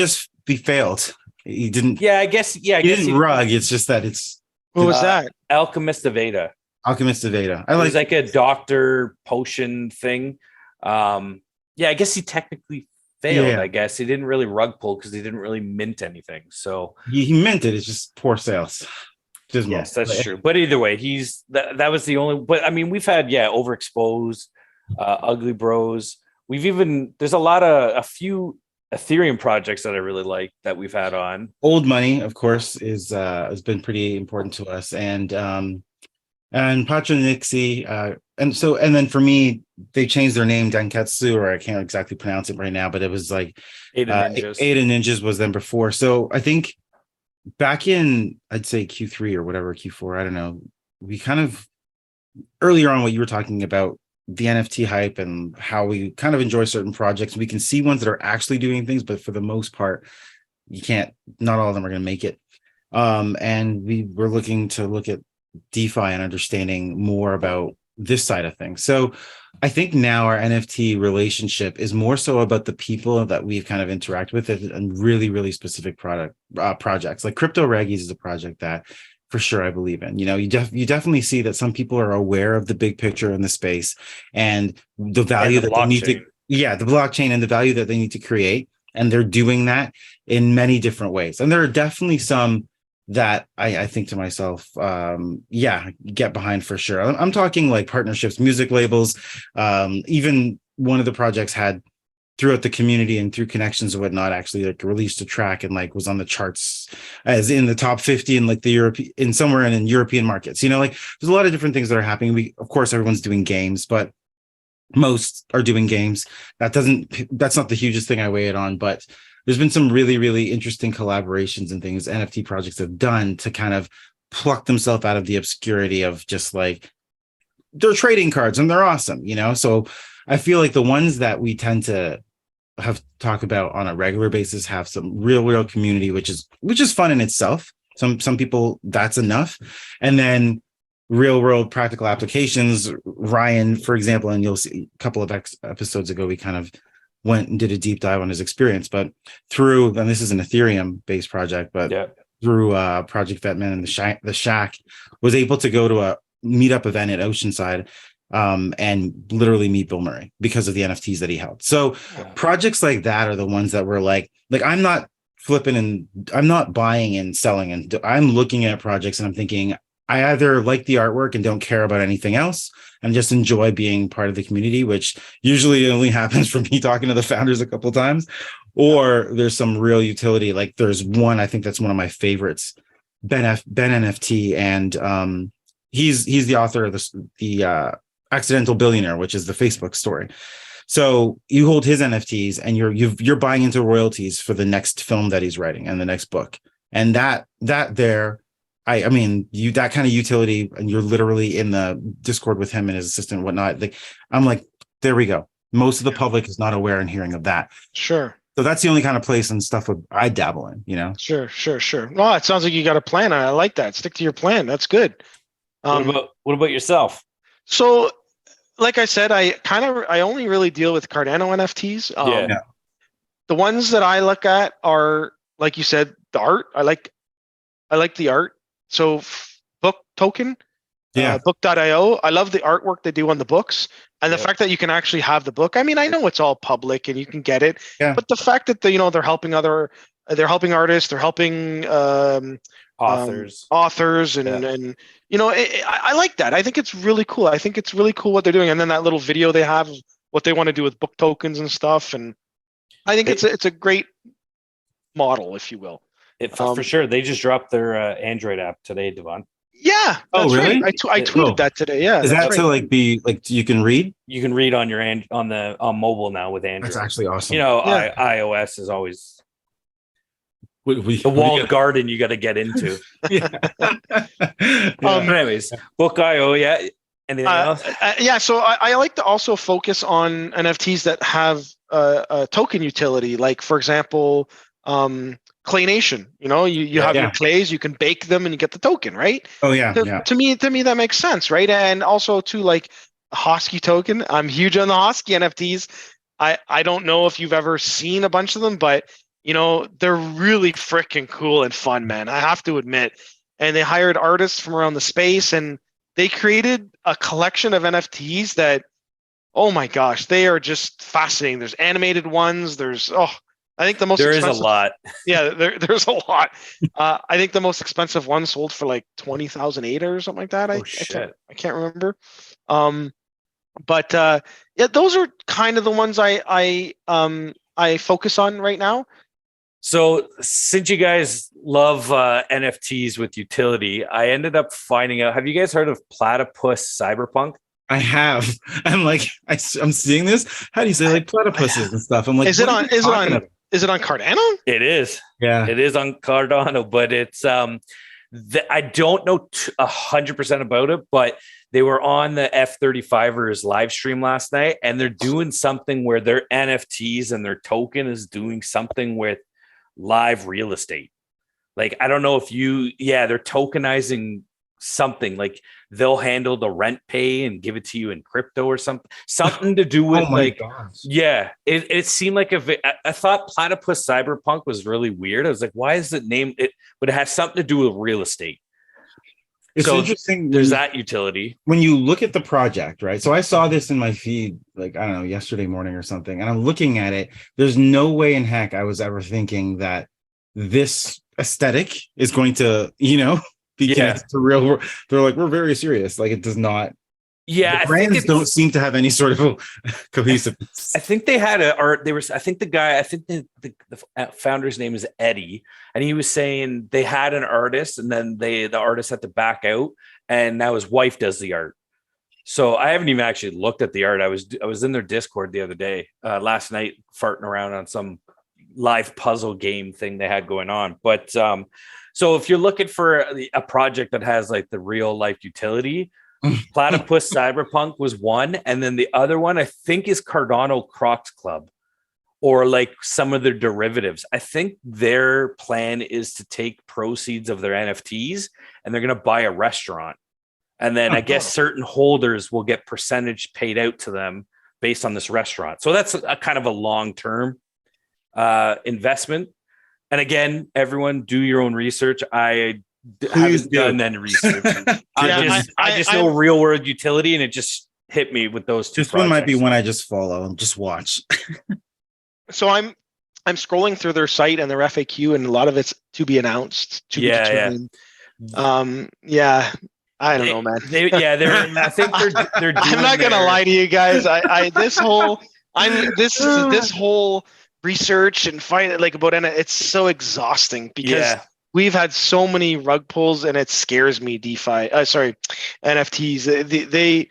failed. He didn't. Yeah, I guess. Yeah, he didn't rug. It's just that it's. What was that? Alchemist of Ada. Alchemist of Ada. It was like a doctor potion thing. Yeah, I guess he technically failed. Yeah. I guess he didn't really rug pull because he didn't really mint anything. So he minted. It's just poor sales. Yes, that's true. But either way, that was the only. But I mean, we've had Overexposed, Ugly Bros. There's a few Ethereum projects that I really like that we've had on. Old Money, of course, has been pretty important to us, and Patronixie, and then for me, they changed their name Danketsu, or I can't exactly pronounce it right now, but it was like Ada Ninjas. Ada Ninjas was them before. So I think back in, I'd say Q3 or whatever, Q4, I don't know, we kind of earlier on what you were talking about, the NFT hype and how we kind of enjoy certain projects. We can see ones that are actually doing things, but for the most part, not all of them are going to make it. And we were looking to look at DeFi and understanding more about this side of things. So I think now our NFT relationship is more so about the people that we've kind of interacted with and really, really specific projects. Like Crypto Raggies is a project that for sure I believe in. You definitely see that some people are aware of the big picture in the space and the value that they need to, the blockchain and the value that they need to create. And they're doing that in many different ways. And there are definitely some that I think to myself, get behind for sure. I'm talking like partnerships, music labels, even one of the projects had throughout the community and through connections and whatnot, actually like released a track and like was on the charts as in the top 50 in like the European, somewhere in European markets. Like there's a lot of different things that are happening. Of course, everyone's doing games, but most are doing games. That's not the hugest thing I weigh it on, but there's been some really, really interesting collaborations and things NFT projects have done to kind of pluck themselves out of the obscurity of just like they're trading cards and they're awesome, So I feel like the ones that we tend to talk about on a regular basis have some real community, which is fun in itself. Some people, that's enough. And then real world practical applications. Ryan, for example, and you'll see a couple of episodes ago, we kind of went and did a deep dive on his experience. But through, and this is an Ethereum based project, but through Project Vetman and the Shack, was able to go to a meetup event at Oceanside and literally meet Bill Murray because of the NFTs that he held. So projects like that are the ones that were like I'm not flipping and I'm not buying and selling, and I'm looking at projects and I'm thinking, I either like the artwork and don't care about anything else and just enjoy being part of the community, which usually only happens from me talking to the founders a couple of times, or there's some real utility. Like there's one, I think that's one of my favorites, Ben NFT, and he's the author of the Accidental Billionaire, which is the Facebook story. So you hold his NFTs and you're buying into royalties for the next film that he's writing and the next book. And that there, I mean, that kind of utility, and you're literally in the Discord with him and his assistant and whatnot. Like, I'm like, there we go. Most of the public is not aware and hearing of that. Sure. So that's the only kind of place and stuff I dabble in, you know? Sure. Well, it sounds like you got a plan. I like that. Stick to your plan. That's good. What about yourself? So, like I said, I only really deal with Cardano NFTs. The ones that I look at are, like you said, the art. I like the art. So book token, book.io. I love the artwork they do on the books, and the fact that you can actually have the book. I mean, I know it's all public and you can get it, but the fact that they're helping artists, they're helping authors, and I like that. I think it's really cool. I think it's really cool what they're doing, and then that little video they have, what they want to do with book tokens and stuff, and I think it's a great model, if you will. For sure. They just dropped their Android app today, Devon. Yeah. Oh, really? Right. I tweeted that today. Yeah. Is that to be you can read? You can read on your on mobile now with Android. That's actually awesome. iOS is always the walled garden you got to get into. Anyways, Book.io. Yeah. Anything else? So I like to also focus on NFTs that have a token utility. Like, for example, Clay Nation, you have your clays, you can bake them and you get the token, right? Oh yeah. To me that makes sense, right? And also too, like a Hosky token. I'm huge on the Hosky NFTs. I don't know if you've ever seen a bunch of them, but they're really freaking cool and fun, man. I have to admit. And they hired artists from around the space, and they created a collection of NFTs that, oh my gosh, they are just fascinating. There's animated ones. I think the most expensive, is a lot. Yeah, there's a lot. I think the most expensive one sold for like 20,000 ADA or something like that. I can't remember. But those are kind of the ones I focus on right now. So since you guys love NFTs with utility, I ended up finding out. Have you guys heard of Platypus Cyberpunk? I have. I'm like, I'm seeing this. How do you say like platypuses and stuff? I'm like, is it on Cardano? It is. Yeah, it is on Cardano, but it's I don't know 100% about it, but they were on the F35ers live stream last night, and they're doing something where their NFTs and their token is doing something with live real estate. Like, I don't know if they're tokenizing something, like they'll handle the rent pay and give it to you in crypto or something to do with it seemed like I thought Platypus Cyberpunk was really weird. I was like, why is it named it? But it has something to do with real estate. It's interesting. There's that utility. When you look at the project, right? So I saw this in my feed, like, I don't know, yesterday morning or something, and I'm looking at it. There's no way in heck I was ever thinking that this aesthetic is going to, be connected to real world. They're like, we're very serious. Like, it does not. Yeah, the brands don't seem to have any sort of cohesiveness. I think they had the founder's name is Eddie, and he was saying they had an artist, and then the artist had to back out, and now his wife does the art. So I haven't even actually looked at the art. I was in their Discord the other day, last night, farting around on some live puzzle game thing they had going on. But so if you're looking for a project that has like the real life utility, Platypus Cyberpunk was one, and then the other one I think is Cardano Crocs Club, or like some of their derivatives. I think their plan is to take proceeds of their NFTs and they're going to buy a restaurant, and then I guess certain holders will get percentage paid out to them based on this restaurant. So that's a kind of a long-term investment. And again, everyone do your own research. I haven't done any research. I just know real world utility, and it just hit me with those two. This one might be one I just follow and just watch. So I'm scrolling through their site and their FAQ, and a lot of it's to be announced, to be determined. I don't know, man. I think they're I'm not gonna lie to you guys. This whole research and find like about it. It's so exhausting because we've had so many rug pulls, and it scares me. DeFi, NFTs.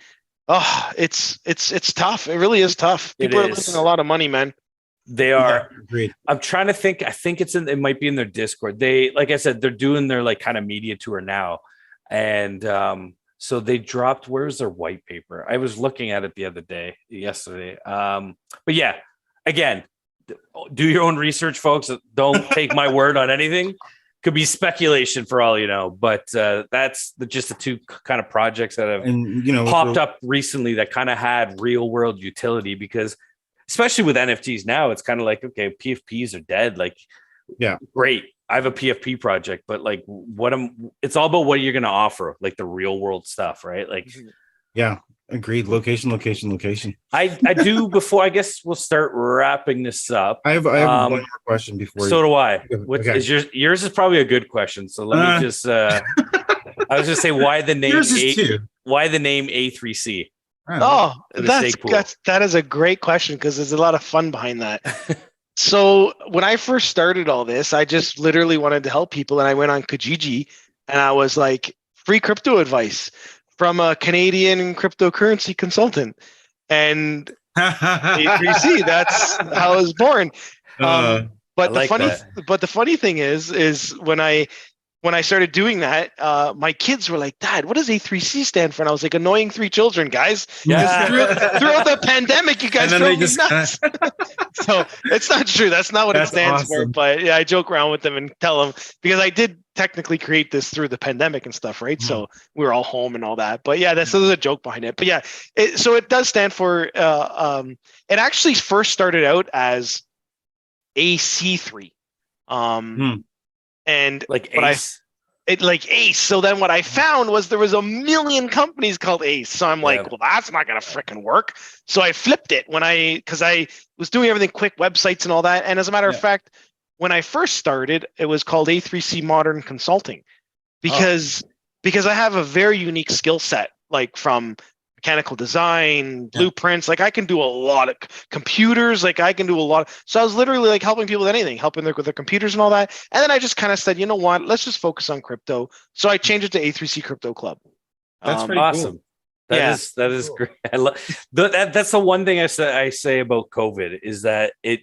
It's tough. It really is tough. People are losing a lot of money, man. They are. Yeah, agreed. I'm trying to think. I think it might be in their Discord. They, like I said, they're doing their like kind of media tour now. And so they dropped, where's their white paper? I was looking at it yesterday. But yeah, again, do your own research, folks. Don't take my word on anything. Could be speculation for all you know. But that's just the two kind of projects that have popped up recently that kind of had real world utility, because especially with NFTs now, it's kind of like, okay, PFPs are dead. Like, yeah, great. I have a PFP project, but like it's all about what you're going to offer, like the real world stuff, right? Like, yeah, agreed. Location. I do, before, I guess we'll start wrapping this up. I have one more question before. So do I. Is yours is probably a good question. So let me just, I was just say why the name A3C? That is a great question, because there's a lot of fun behind that. So when I first started all this, I just literally wanted to help people, and I went on Kijiji, and I was like, free crypto advice from a Canadian cryptocurrency consultant, and A3C. That's how I was born. But the funny thing is when I started doing that, my kids were like, "Dad, what does A3C stand for?" And I was like, "Annoying three children, guys." Yeah. Throughout the pandemic, you guys drove me nuts. So it's not true. That's not what it stands for. But yeah, I joke around with them and tell them, because I did technically create this through the pandemic and stuff, right? So we were all home and all that. But yeah, there's a joke behind it. But yeah, so it does stand for. It actually first started out as AC3. And like Ace. Like Ace. So then what I found was there was a million companies called Ace. So I'm like, well, that's not gonna freaking work. So I flipped it because I was doing everything quick, websites and all that. And as a matter of fact, when I first started, it was called A3C Modern Consulting, because I have a very unique skill set, like from mechanical design, blueprints. Like I can do a lot of computers. Like I can do a lot. So I was literally like helping people with anything, helping them with their computers and all that. And then I just kind of said, you know what? Let's just focus on crypto. So I changed it to A3C Crypto Club. That's pretty awesome. Cool. That is great. I love that's the one thing I say about COVID is that it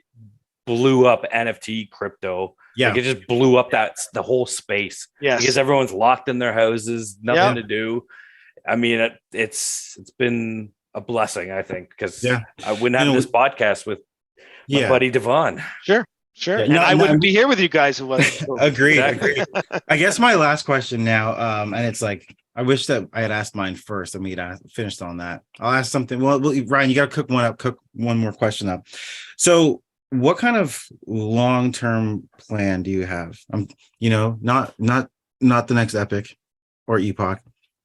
blew up NFT crypto. Yeah, like it just blew up the whole space. Yeah, because everyone's locked in their houses, nothing to do. I mean, it's been a blessing, I think, because I wouldn't have this podcast with my buddy Devon. Sure. Yeah, and I wouldn't be here with you guys. Agreed. I guess my last question now, and it's like, I wish that I had asked mine first and we'd finished on that. I'll ask something. Well, Ryan, you got to cook one more question up. So what kind of long-term plan do you have? Not the next Epic or Epoch.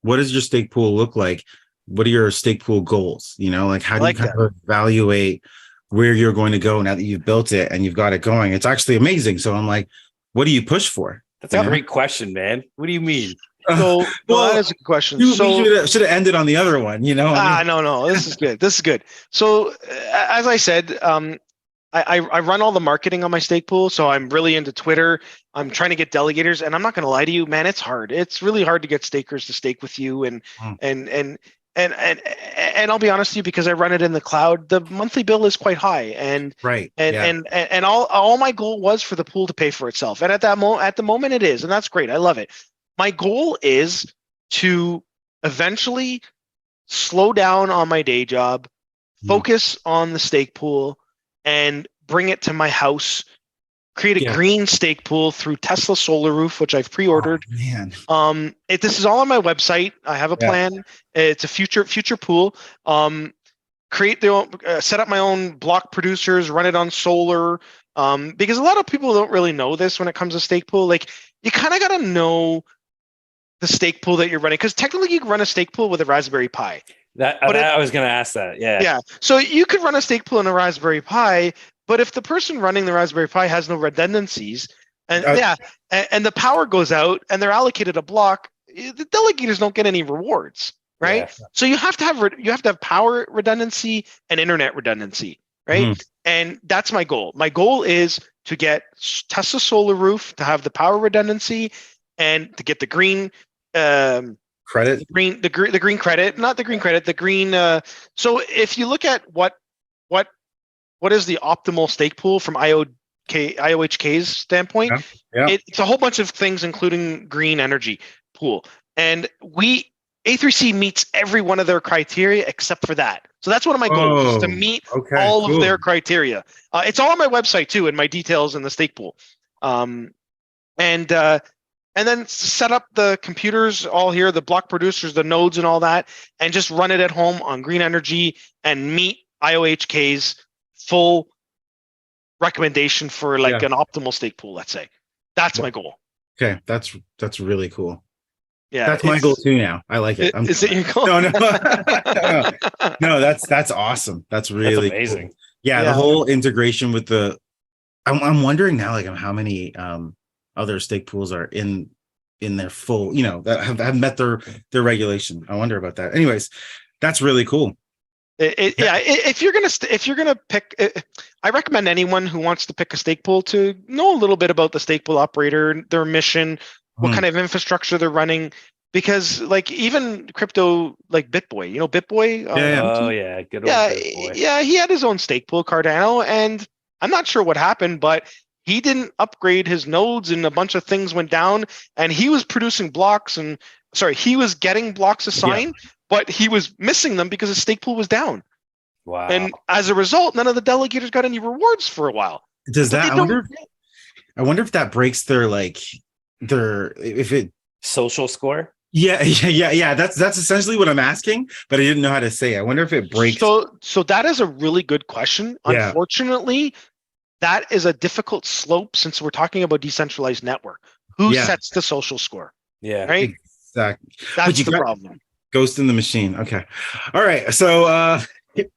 What does your stake pool look like? What are your stake pool goals? Like how do you kind of evaluate where you're going to go now that you've built it and you've got it going? It's actually amazing. So I'm like, what do you push for? That's a great question, man. What do you mean? So that is a good question. We should have ended on the other one, No. This is good. So as I said, I run all the marketing on my stake pool, so I'm really into Twitter. I'm trying to get delegators, and I'm not going to lie to you, man. It's hard. It's really hard to get stakers to stake with you, and I'll be honest with you, because I run it in the cloud. The monthly bill is quite high, and all my goal was for the pool to pay for itself, and at the moment it is, and that's great. I love it. My goal is to eventually slow down on my day job, focus on the stake pool, and bring it to my house, create a green stake pool through Tesla Solar Roof, which I've pre-ordered. Oh, man. This is all on my website. I have a plan. It's a future pool. create their own, set up my own block producers, run it on solar. Because a lot of people don't really know this when it comes to stake pool. Like, you kind of got to know the stake pool that you're running, because technically you can run a stake pool with a Raspberry Pi. I was going to ask that. Yeah. Yeah. So you could run a stake pool in a Raspberry Pi, but if the person running the Raspberry Pi has no redundancies, and and the power goes out and they're allocated a block, the delegators don't get any rewards, right? Yeah. So you have to have power redundancy and internet redundancy, right? Mhm. And that's my goal. My goal is to get Tesla Solar Roof to have the power redundancy and to get the green Credit. the green credit, not the green credit, the green. So if you look at what is the optimal stake pool from IOHK's standpoint, it's a whole bunch of things, including green energy pool, and A3C meets every one of their criteria except for that. So that's one of my goals, is to meet all of their criteria. It's all on my website too, and my details in the stake pool. And then set up the computers all here, the block producers, the nodes and all that, and just run it at home on green energy and meet IOHK's full recommendation for an optimal stake pool, let's say. That's my goal. Okay, that's really cool. Yeah, that's my goal too now. I like it. Is it your goal? No. No, that's awesome. That's really amazing. Cool. Yeah, the whole integration with the I'm wondering now, like, how many other stake pools are in their full, that have met their regulation. I wonder about that. Anyways, that's really cool. If you're gonna pick, I recommend anyone who wants to pick a stake pool to know a little bit about the stake pool operator, their mission, what kind of infrastructure they're running, because like even crypto, like BitBoy, BitBoy. Good old BitBoy. Yeah, he had his own stake pool, Cardano, and I'm not sure what happened, but he didn't upgrade his nodes and a bunch of things went down, and he was producing blocks he was getting blocks assigned, but he was missing them because his stake pool was down. Wow. And as a result, none of the delegators got any rewards for a while. I wonder if that breaks their social score. Yeah. That's essentially what I'm asking, but I didn't know how to say it. I wonder if it breaks. So that is a really good question. Yeah. Unfortunately, that is a difficult slope since we're talking about decentralized network. Who sets the social score? Yeah. Right? Exactly. That's the problem. Ghost in the machine. Okay. All right. So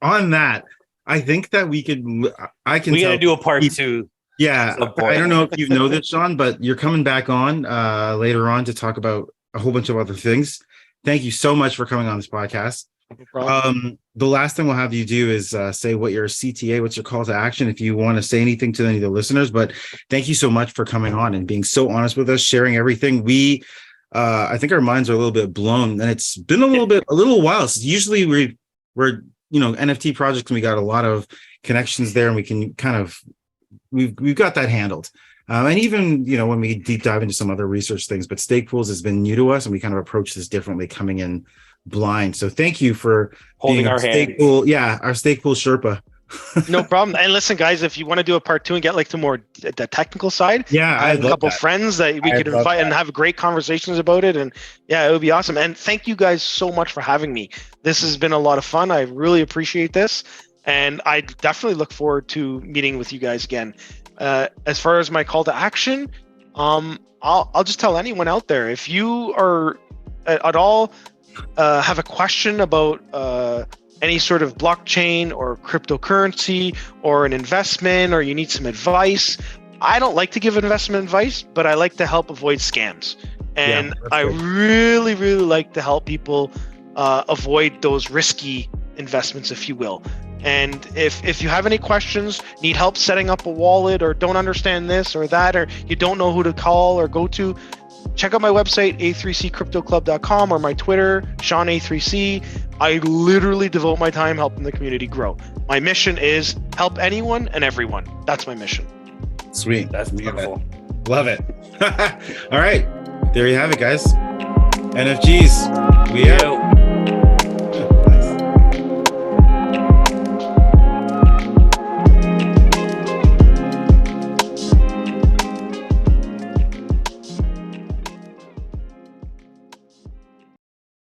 on that, I think that we gotta do a part 2. Yeah. I don't know if you know this, Shawn, but you're coming back on later on to talk about a whole bunch of other things. Thank you so much for coming on this podcast. No problem. The last thing we'll have you do is say what your CTA, what's your call to action, if you want to say anything to any of the listeners. But thank you so much for coming on and being so honest with us, sharing everything. I think our minds are a little bit blown, and it's been a little while. So usually we're NFT projects, and we got a lot of connections there, and we can we've got that handled. And even, when we deep dive into some other research things, but Stakepools has been new to us, and we kind of approach this differently, coming in blind. So thank you for holding our hand. Our Stakepool Sherpa. No problem. And listen, guys, if you want to do a part 2 and get the technical side, I have a couple friends that we could invite and have great conversations about it. And it would be awesome. And thank you guys so much for having me. This has been a lot of fun. I really appreciate this. And I definitely look forward to meeting with you guys again. As far as my call to action, I'll just tell anyone out there, if you are at all have a question about any sort of blockchain or cryptocurrency or an investment, or you need some advice, I don't like to give investment advice, but I like to help avoid scams. And I really, really like to help people avoid those risky investments, if you will. And if you have any questions, need help setting up a wallet, or don't understand this or that, or you don't know who to call or go to, check out my website, a3ccryptoclub.com, or my Twitter, Shawn A3C. I literally devote my time helping the community grow. My mission is help anyone and everyone. That's my mission. Sweet. That's beautiful. Love it. All right. There you have it, guys. NFGs. We out.